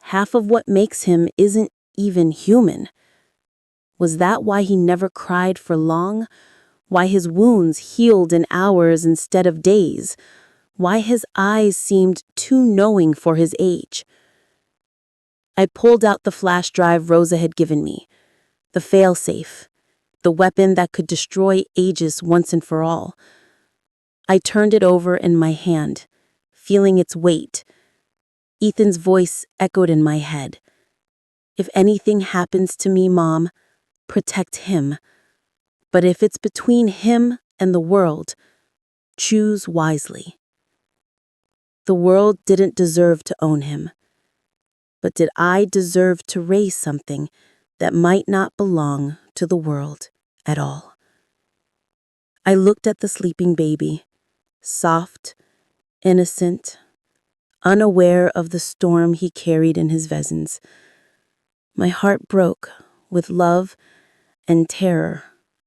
Half of what makes him isn't even human. Was that why he never cried for long? Why his wounds healed in hours instead of days? Why his eyes seemed too knowing for his age? I pulled out the flash drive Rosa had given me, the failsafe, the weapon that could destroy Aegis once and for all. I turned it over in my hand, feeling its weight. Ethan's voice echoed in my head. If anything happens to me, Mom, protect him. But if it's between him and the world, choose wisely. The world didn't deserve to own him. But did I deserve to raise something that might not belong to the world at all? I looked at the sleeping baby, soft, innocent, unaware of the storm he carried in his vezins. My heart broke with love and terror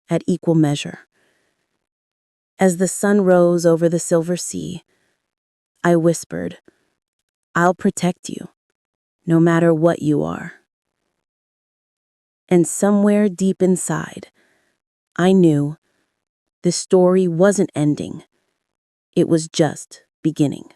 at equal measure. As the sun rose over the silver sea, I whispered, "I'll protect you, no matter what you are." And somewhere deep inside, I knew this story wasn't ending. It was just beginning.